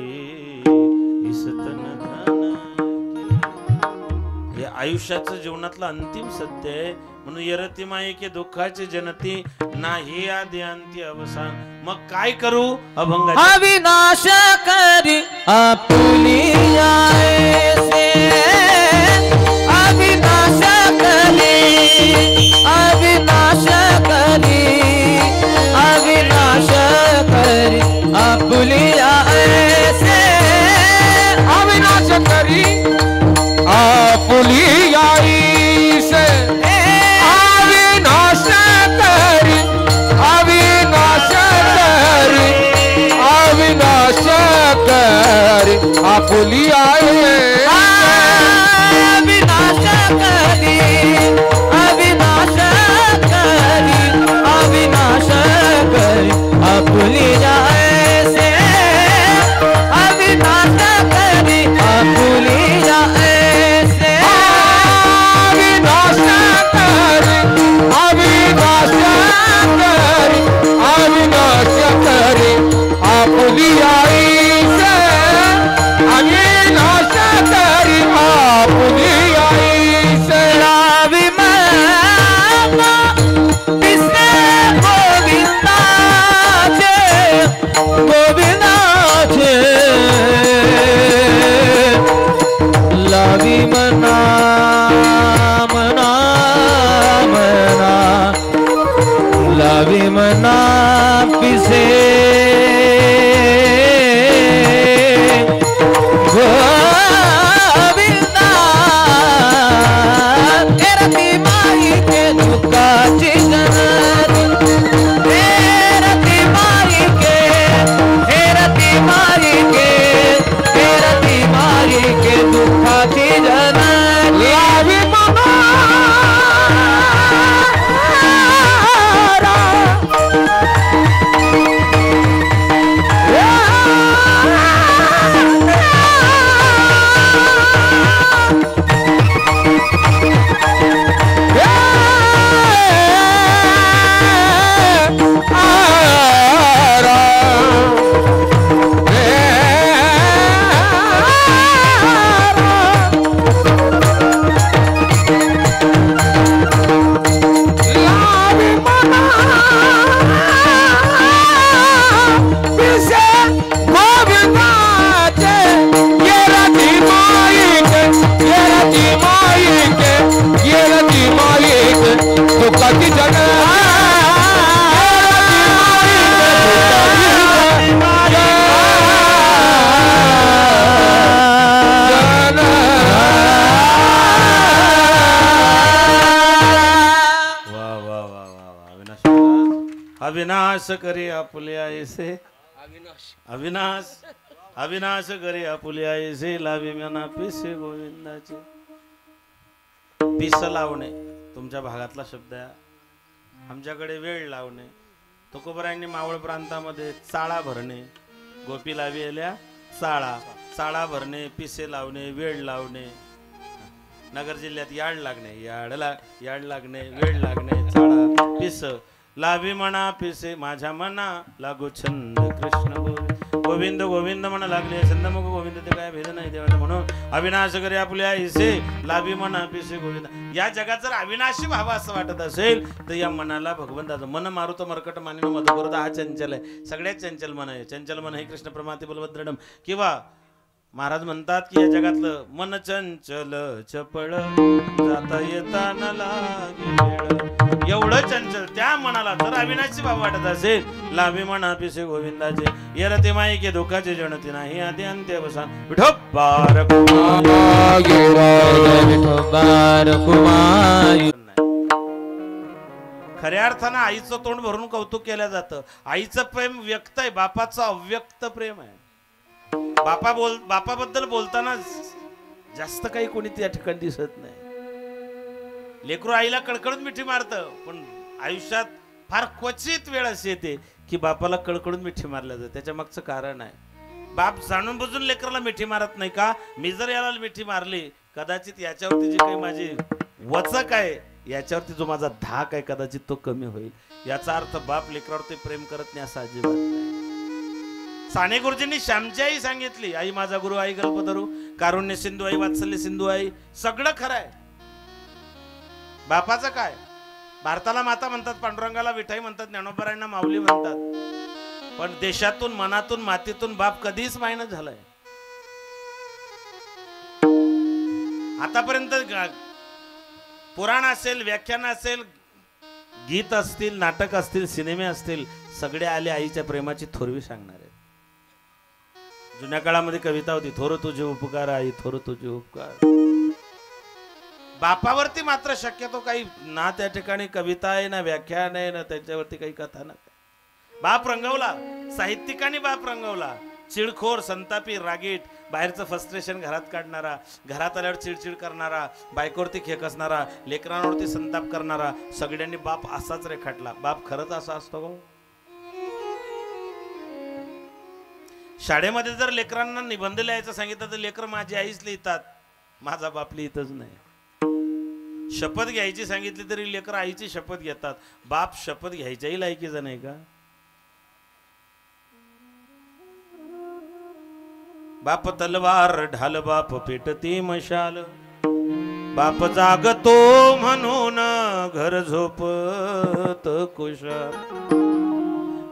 इस तन धन हे आयुष्याचं जीवनातलं अंतिम सत्य आहे. म्हणून यरती माये के दुःखाचे जनती नाही आदि अंती अवसान. मग काय करू अभंगा अविनाश करी आपुलिया ऐसे, अविनाश करी, अविनाश करी, अविनाश करी आपुलिया ऐसे, अविनाश करी आपुलिया ऐसे, अविनाश करी, अविनाश करी, अविनाश करी आपुलिया अविनाश करी, अविनाश करी, अविनाश करी आपुलिया ऐसे, अविनाश करी आपुलिया ऐसे, अविनाश करी, अविनाश करी, अविनाश करी आपुलिया ऐसे, अविनाश करी आपुलिया ऐसे. लावी मना पिसे गोविंदाचे, गोविंदाचे, लावी मना मना मना, लावी मना पिसे गोविंदा. एरती माई के दुःखाची जननी, एरती माई के, एरती माई के, एरती माई के दुःखाची जननी. लावी मना अविनाश करे आपुलिया ऐसे, अविनाश अविनाश करे आपुलिया ऐसे, लावी मना पिसे गोविंदाचे. पिस लावणे तुमच्या भागातला शब्द आहे. आमच्याकडे वेळ लावणे. तुकोबरायांनी मावळ प्रांतामध्ये चाळा भरणे, गोपी लावी आल्या चाळा, चाळा भरणे, पिसे लावणे, वेळ लावणे. नगर जिल्ह्यात याड लागणे, याड लागणे, वेळ लागणे, चाळा पिस. लावी म्हणा पिसे माझ्या मना लागू छंद कृष्ण गोविंद, गोविंद गोविंद म्हणा लागले छंद मग गोविंद ते काय भेद नाही देवाचा. म्हणून अविनाश करी आपल्या ऐसे लाभी मना पिसे गोविंदा. या जगात जर अविनाशी भाव असं वाटत असेल तर या मनाला भगवंताचं मन मारुत मरकट मानिनो मधुकरत हा चंचल आहे. सगळ्यात चंचल मन आहे. चंचल मन हे कृष्ण प्रमाते बलवद्रडम. किंवा महाराज म्हणतात की या जगातलं मन चंचल चपळ जाता येता न लागे वेळ. एवढं चंचल त्या मनाला जर अविनाशी भाव वाटत असेल लाभी म्हणा पिसे गोविंदाचे येरते माई के दुःखाचे जणती नाही आधी अंत्य अवसान. विठोबार खऱ्या अर्थानं आईचं तोंड भरून कौतुक केलं जातं. आईचं प्रेम व्यक्त आहे, बापाचं अव्यक्त प्रेम आहे. बापाबद्दल बोलताना जास्त काही कोणी त्या ठिकाणी दिसत नाही. लेकरू आईला कळकळून मिठी मारतं, पण आयुष्यात फार क्वचित वेळ अशी येते की बापाला कळकळून मिठी मारल्या जाते. त्याच्या मागचं कारण आहे, बाप जाणून बुजून लेकराला मिठी मारत नाही का. मी जर याला मिठी मारली कदाचित याच्यावरती जी काही माझी वचक आहे, याच्यावरती जो माझा धाक आहे कदाचित तो कमी होईल. याचा अर्थ बाप लेकरावरती प्रेम करत नाही असं अजिबात नाही. साने गुरुजींनी श्यामची आई सांगितली, आई माझा गुरु आई कल्पतरू कारुण्य सिंधू आई वात्सल्य सिंधू आई. सगळं खरं आहे. बापाचं काय, भारताला माता म्हणतात, पांडुरंगाला विठाई म्हणतात, ज्ञानोबरायांना माऊली म्हणतात, पण देशातून मनातून मातीतून बाप कधीच मायनं झालाय. आतापर्यंत पुराण असेल, व्याख्यान असेल, गीत असतील, नाटक असतील, सिनेमे असतील, सगळे आले आईच्या प्रेमाची थोरवी सांगणार आहेत. जुन्या काळामध्ये कविता होती, थोर तुझे उपकार आई, थोर तुझे उपकार. बापावरती मात्र शक्यतो काही ना त्या ठिकाणी कविता आहे, ना व्याख्यान आहे, ना त्याच्यावरती काही कथा ना. बाप रंगवला, साहित्यिकांनी बाप रंगवला. चिडखोर, संतापी, रागीट, बाहेरचं फ्रस्ट्रेशन घरात काढणारा, घरात आल्यावर चिडचिड करणारा, बायकोवरती खेकसणारा, लेकरांवरती संताप करणारा, सगळ्यांनी बाप असाच रेखाटला. बाप खरंच असा असतो का? शाळेमध्ये जर लेकरांना निबंध लिहायचं सांगितलं तर लेकर माझी आईच लिहितात, माझा बाप लिहितच नाही. शपथ घ्यायची सांगितली तरी लेकर आईची शपथ घेतात. बाप शपथ घ्यायच्याही लायकीचा नाही का? बाप तलवार ढाल, बाप पेटती मशाल, बाप जागतो म्हणून घर झोपत कुशाल.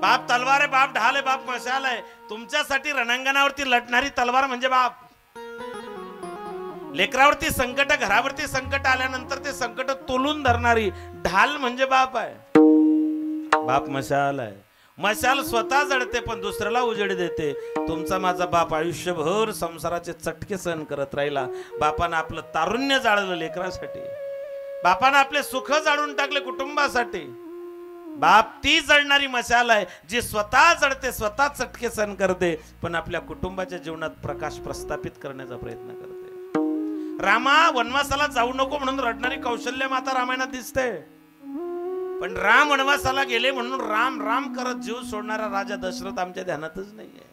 बाप तलवार आहे, बाप ढाल आहे, बाप मशाल आहे. तुमच्यासाठी रणांगणावरती लढणारी तलवार म्हणजे बाप. लेकरावरती संकट, घरावरती संकट आल्यानंतर ते संकट तोलून धरणारी ढाल म्हणजे बाप आहे. बाप मशाल आहे. मशाल स्वतः जळते पण दुसऱ्याला उजेड देते. तुमचा माझा बाप आयुष्यभर संसाराचे चटके सहन करत राहिला. बापानं आपलं तारुण्य जाळलं लेकरासाठी, बापानं आपले सुख जाळून टाकले कुटुंबासाठी. बाप ती जळणारी मशाल आहे जी स्वतः जळते, स्वतः चटके सहन करते, पण आपल्या कुटुंबाच्या जीवनात प्रकाश प्रस्थापित करण्याचा प्रयत्न करते. रामा वनवासाला जाऊ नको म्हणून रडणारी कौशल्य माता रामायणात दिसते, पण राम वनवासाला गेले म्हणून राम राम करत जीव सोडणारा राजा दशरथ आमच्या ध्यानातच नाहीये.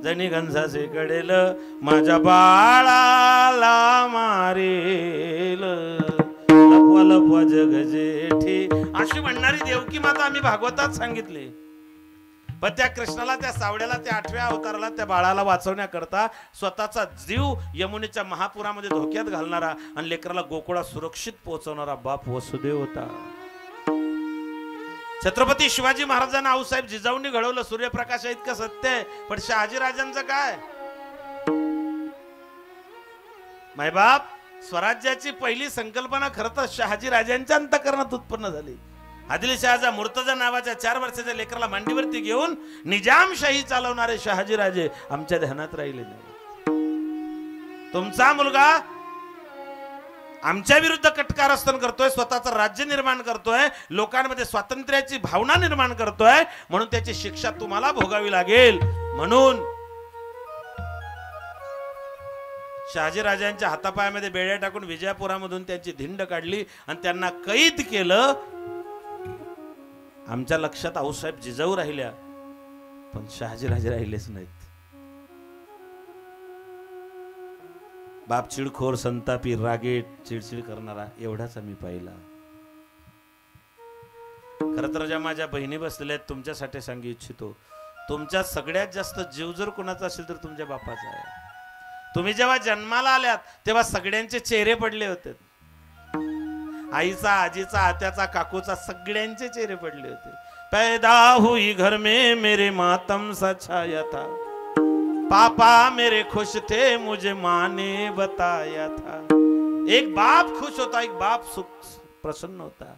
जणी गंजाचे कडेल माझ्या बाळाला मारेल, लपवा लपवा जग जेठी, अशी म्हणणारी देवकी माता आम्ही भागवतात सांगितली. पण त्या कृष्णाला, त्या सावड्याला, त्या 8व्या अवताराला, त्या बाळाला वाचवण्याकरता स्वतःचा जीव यमुनेच्या महापुरामध्ये धोक्यात घालणारा आणि लेकराला गोकुळात सुरक्षित पोहोचवणारा बाप वसुदेव होता. छत्रपती शिवाजी महाराजांना आऊसाहेब जिजाऊंनी घडवलं. सूर्यप्रकाश इतकं सत्य आहे, पण शहाजी राजांचं काय? मायबाप स्वराज्याची पहिली संकल्पना खरं तर शहाजी राजांच्या अंतःकरणात उत्पन्न झाली. आदिलशहाजा मुर्तजा नावाच्या 4 वर्षाच्या लेकराला मांडीवरती घेऊन निजामशाही चालवणारे शहाजी राजे आमच्या ध्यानात राहिले नाही. तुमचा मुलगा आमच्या विरुद्ध कटकारस्थान करतोय, स्वतःचं राज्य निर्माण करतोय, लोकांमध्ये स्वातंत्र्याची भावना निर्माण करतोय, म्हणून त्याची शिक्षा तुम्हाला भोगावी लागेल. म्हणून शहाजी राजांच्या हातापायामध्ये बेड्या टाकून विजयापुरामधून त्यांची धिंड काढली आणि त्यांना कैद केलं. आमच्या लक्षात आऊसाहेब जिजाऊ राहिल्या, पण शहाजी राजे राहिलेच नाहीत. बाप चिडखोर, संतापी, रागीट, चिडचिड करणारा एवढाच आम्ही पाहिला. खरं तर ज्या माझ्या बहिणी बसलेल्या आहेत तुमच्यासाठी सांगू इच्छितो, तुमच्या सगळ्यात जास्त जीव जर कोणाचा असेल तर तुमच्या बापाचा आहे. तुम्ही जेव्हा जन्माला आल्यात तेव्हा सगळ्यांचे चेहरे पडले होते, आईचा, आजीचा, आत्याचा, काकूचा, सगळ्यांचे चेहरे पडले होते. पैदा हुई घर में मेरे मातम सा छाया था, पापा मेरे खुश थे मुझे माँ ने बताया था. एक बाप खुश होता, एक बाप सुख प्रसन्न होता.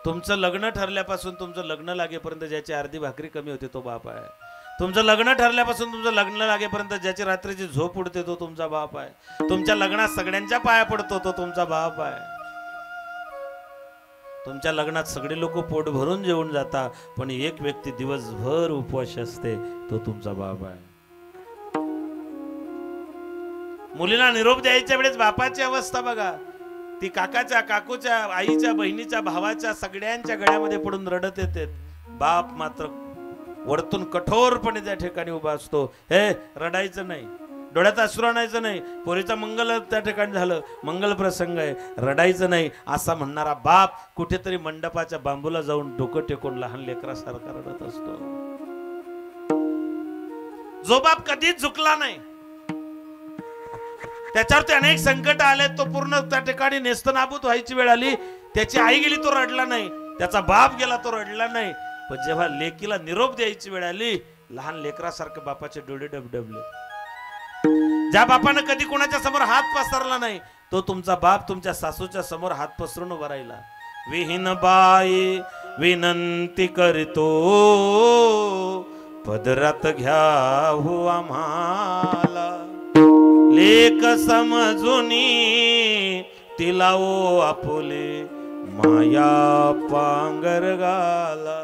तुमचं लग्न ठरल्यापासून तुमचं लग्न लागेपर्यंत ज्याची अर्धी भाकरी कमी होते तो बाप आहे. तुमचं लग्न ठरल्यापासून तुमचं लग्न लागेपर्यंत ज्याची रात्रीची झोप उडते तो तुमचा बाप आहे. तुमच्या लग्नात सगळ्यांच्या पाया पडतो तो तुमचा बाप आहे. तुमच्या लग्नात सगळे लोक पोट भरून जेवून जाता, पण एक व्यक्ती दिवसभर उपवास असते तो तुमचा बाप आहे. मुलीला निरोप द्यायच्या वेळेस बापाची अवस्था बघा. ती काकाच्या, काकूच्या, आईच्या, बहिणीच्या, भावाच्या सगळ्यांच्या गळ्यामध्ये पडून रडत येते. बाप मात्र वरतून कठोरपणे त्या ठिकाणी उभा असतो. हे रडायचं नाही, डोळ्यात अश्रू आणायचं नाही, पोरीचा मंगल त्या ठिकाणी झालं, मंगल प्रसंग आहे, रडायचं नाही असा म्हणणारा बाप कुठेतरी मंडपाच्या बांबूला जाऊन डोकं टेकून लहान लेकरासारखा रडत असतो. जो बाप कधीच झुकला नाही, त्याच्यावरती अनेक संकट आले, तो पूर्ण त्या ठिकाणी नेस्तनाबूत व्हायची वेळ आली, त्याची आई गेली तो रडला नाही, त्याचा बाप गेला तो रडला नाही, पण जेव्हा लेकीला निरोप द्यायची वेळ आली, लहान लेकरासारखे बापाचे डोळे डबडबले. ज्या बापानं कधी कोणाच्या समोर हात पसरला नाही तो तुमचा बाप तुमच्या सासूच्या समोर हात पसरून उभा राहिला. विहीन बाई विनंती करतो, पदरात घ्या हो आम्हाला, लेक समजुनी तिला ओ आपुले माया पांगरगाला,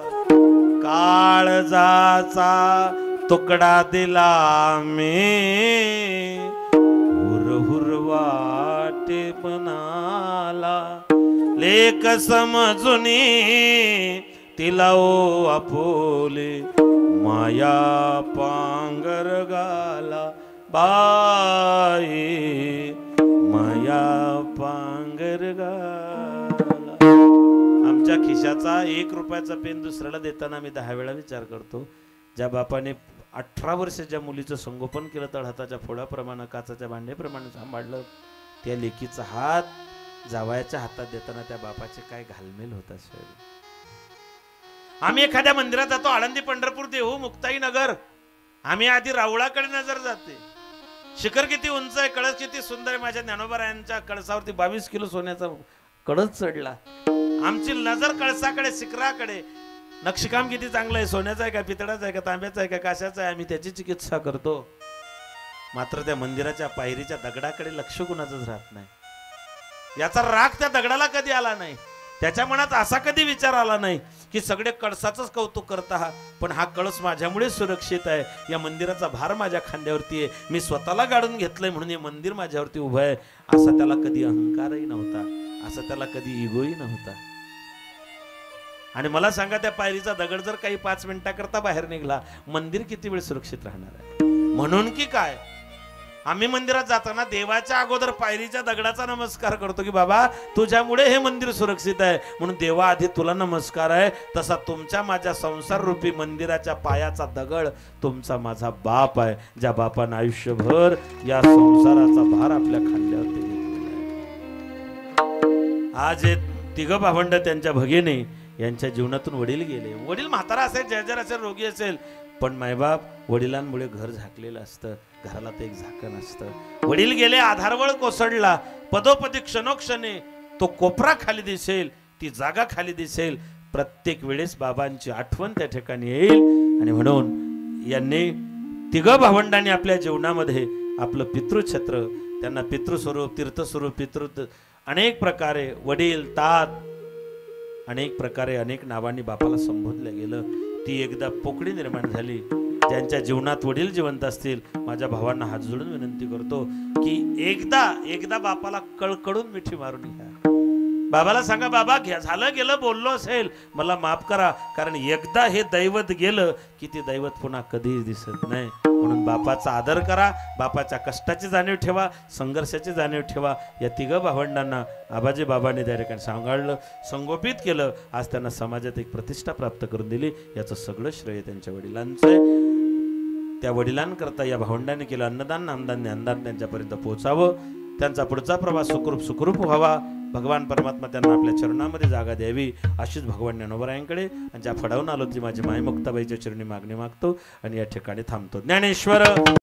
काळजाचा तुकडा दिला मी, हुर हुर वाटे मनाला, लेक समजुनी तिला ओ आपुले माया पांगरगाला, बाई माया पांगरगाला. आमच्या खिशाचा 1 रुपयाचा पेन दुसऱ्याला देताना मी 10 वेळा विचार करतो. ज्या बापाने 18 वर्ष ज्या मुलीचं संगोपन केलं, तळहाताच्या फोडाप्रमाणे, काचाच्या भांड्याप्रमाणे सांभाळलं, त्या लेकीचा हात जावयाच्या हातात देताना त्या बापाचे काय घालमेल होत असेल. आम्ही एखाद्या मंदिरात जातो, आळंदी, पंढरपूर, देहू, मुक्ताई नगर, आम्ही आधी रावळाकडे नजर जाते. शिखर किती उंच आहे, कळस किती सुंदर आहे. माझ्या ज्ञानोबारायांच्या कळसावरती 22 किलो सोन्याचा कळस चढला. आमची नजर कळसाकडे, शिखराकडे. नक्षीकाम किती चांगलं आहे, सोन्याचं आहे का, पितळाचं आहे का, तांब्याचं आहे का, काशाचं आहे, आम्ही त्याची चिकित्सा करतो. मात्र त्या मंदिराच्या पायरीच्या दगडाकडे लक्ष कुणाचंच राहत नाही. याचा राग त्या दगडाला कधी आला नाही. त्याच्या मनात असा कधी विचार आला नाही की सगळे कळसाचंच कौतुक करत आहात, पण हा कळस माझ्यामुळे सुरक्षित आहे, या मंदिराचा भार माझ्या खांद्यावरती आहे, मी स्वतःला गाडून घेतलंय म्हणून हे मंदिर माझ्यावरती उभं आहे. असा त्याला कधी अहंकारही नव्हता, असा त्याला कधी इगोही नव्हता. आणि मला सांगा, त्या पायरीचा दगड जर काही 5 मिनिटाकरता बाहेर निघाला, मंदिर किती वेळ सुरक्षित राहणार आहे. म्हणून की काय, आम्ही मंदिरात जाताना देवाच्या अगोदर पायरीच्या दगडाचा नमस्कार करतो की बाबा तुझ्यामुळे हे मंदिर सुरक्षित आहे, म्हणून देवा आधी तुला नमस्कार आहे. तसा तुमच्या माझ्या संसार रूपी मंदिराच्या पायाचा दगड तुमचा माझा बाप आहे, ज्या बापानं आयुष्यभर या संसाराचा भार आपल्या खांद्यावरती घेतलेला आहे. आज हे 3 भावंड, त्यांच्या भगिनी, यांच्या जीवनातून वडील गेले. वडील म्हातारा असेल, जर्जर असेल, रोगी असेल, पण मायबाप वडिलांमुळे घर झाकलेलं असतं, घराला ते एक झाकण असतं. वडील गेले, आधारवळ कोसळला, पदोपदी क्षणोक्षणी तो कोपरा खाली दिसेल, ती जागा खाली दिसेल. प्रत्येक वेळेस बाबांची आठवण त्या ठिकाणी येईल. आणि म्हणून यांनी 3 भावंडांनी आपल्या जीवनामध्ये आपलं पितृछत्र, त्यांना पितृस्वरूप, तीर्थस्वरूप, अनेक प्रकारे वडील, तात, अनेक प्रकारे अनेक नावांनी बापाला संबोधलं गेलं. ती एकदा पोकळी निर्माण झाली. ज्यांच्या जीवनात वडील जिवंत असतील, माझ्या भावांना हात जोडून विनंती करतो की एकदा बापाला कळकळून मिठी मारून घ्या. बाबाला सांगा, बाबा झालं गेलं, बोललो असेल, मला माफ करा, कारण एकदा हे दैवत गेलं की ते दैवत पुन्हा कधीच दिसत नाही. म्हणून बापाचा आदर करा, बापाच्या कष्टाची जाणीव ठेवा, संघर्षाची जाणीव ठेवा. या 3 भावंडांना आबाजी बाबांनी त्या ठिकाणी सांभाळलं, संगोपित केलं. आज त्यांना समाजात एक प्रतिष्ठा प्राप्त करून दिली. याचं सगळं श्रेय त्यांच्या वडिलांचं आहे. त्या वडिलांकरता या भावंडांनी केलं अन्नदान नामदान ज्ञानदान त्यांच्यापर्यंत पोहोचावं, त्यांचा पुढचा प्रवास सुखरूप व्हावा, भगवान परमात्मा त्यांना आपल्या चरणामध्ये जागा द्यावी अशीच भगवान ज्ञानोबरायांकडे आणि ज्या फडावून आलो ती माझी माय मुक्ताबाईच्या चरणी मागणी मागतो आणि या ठिकाणी थांबतो. ज्ञानेश्वर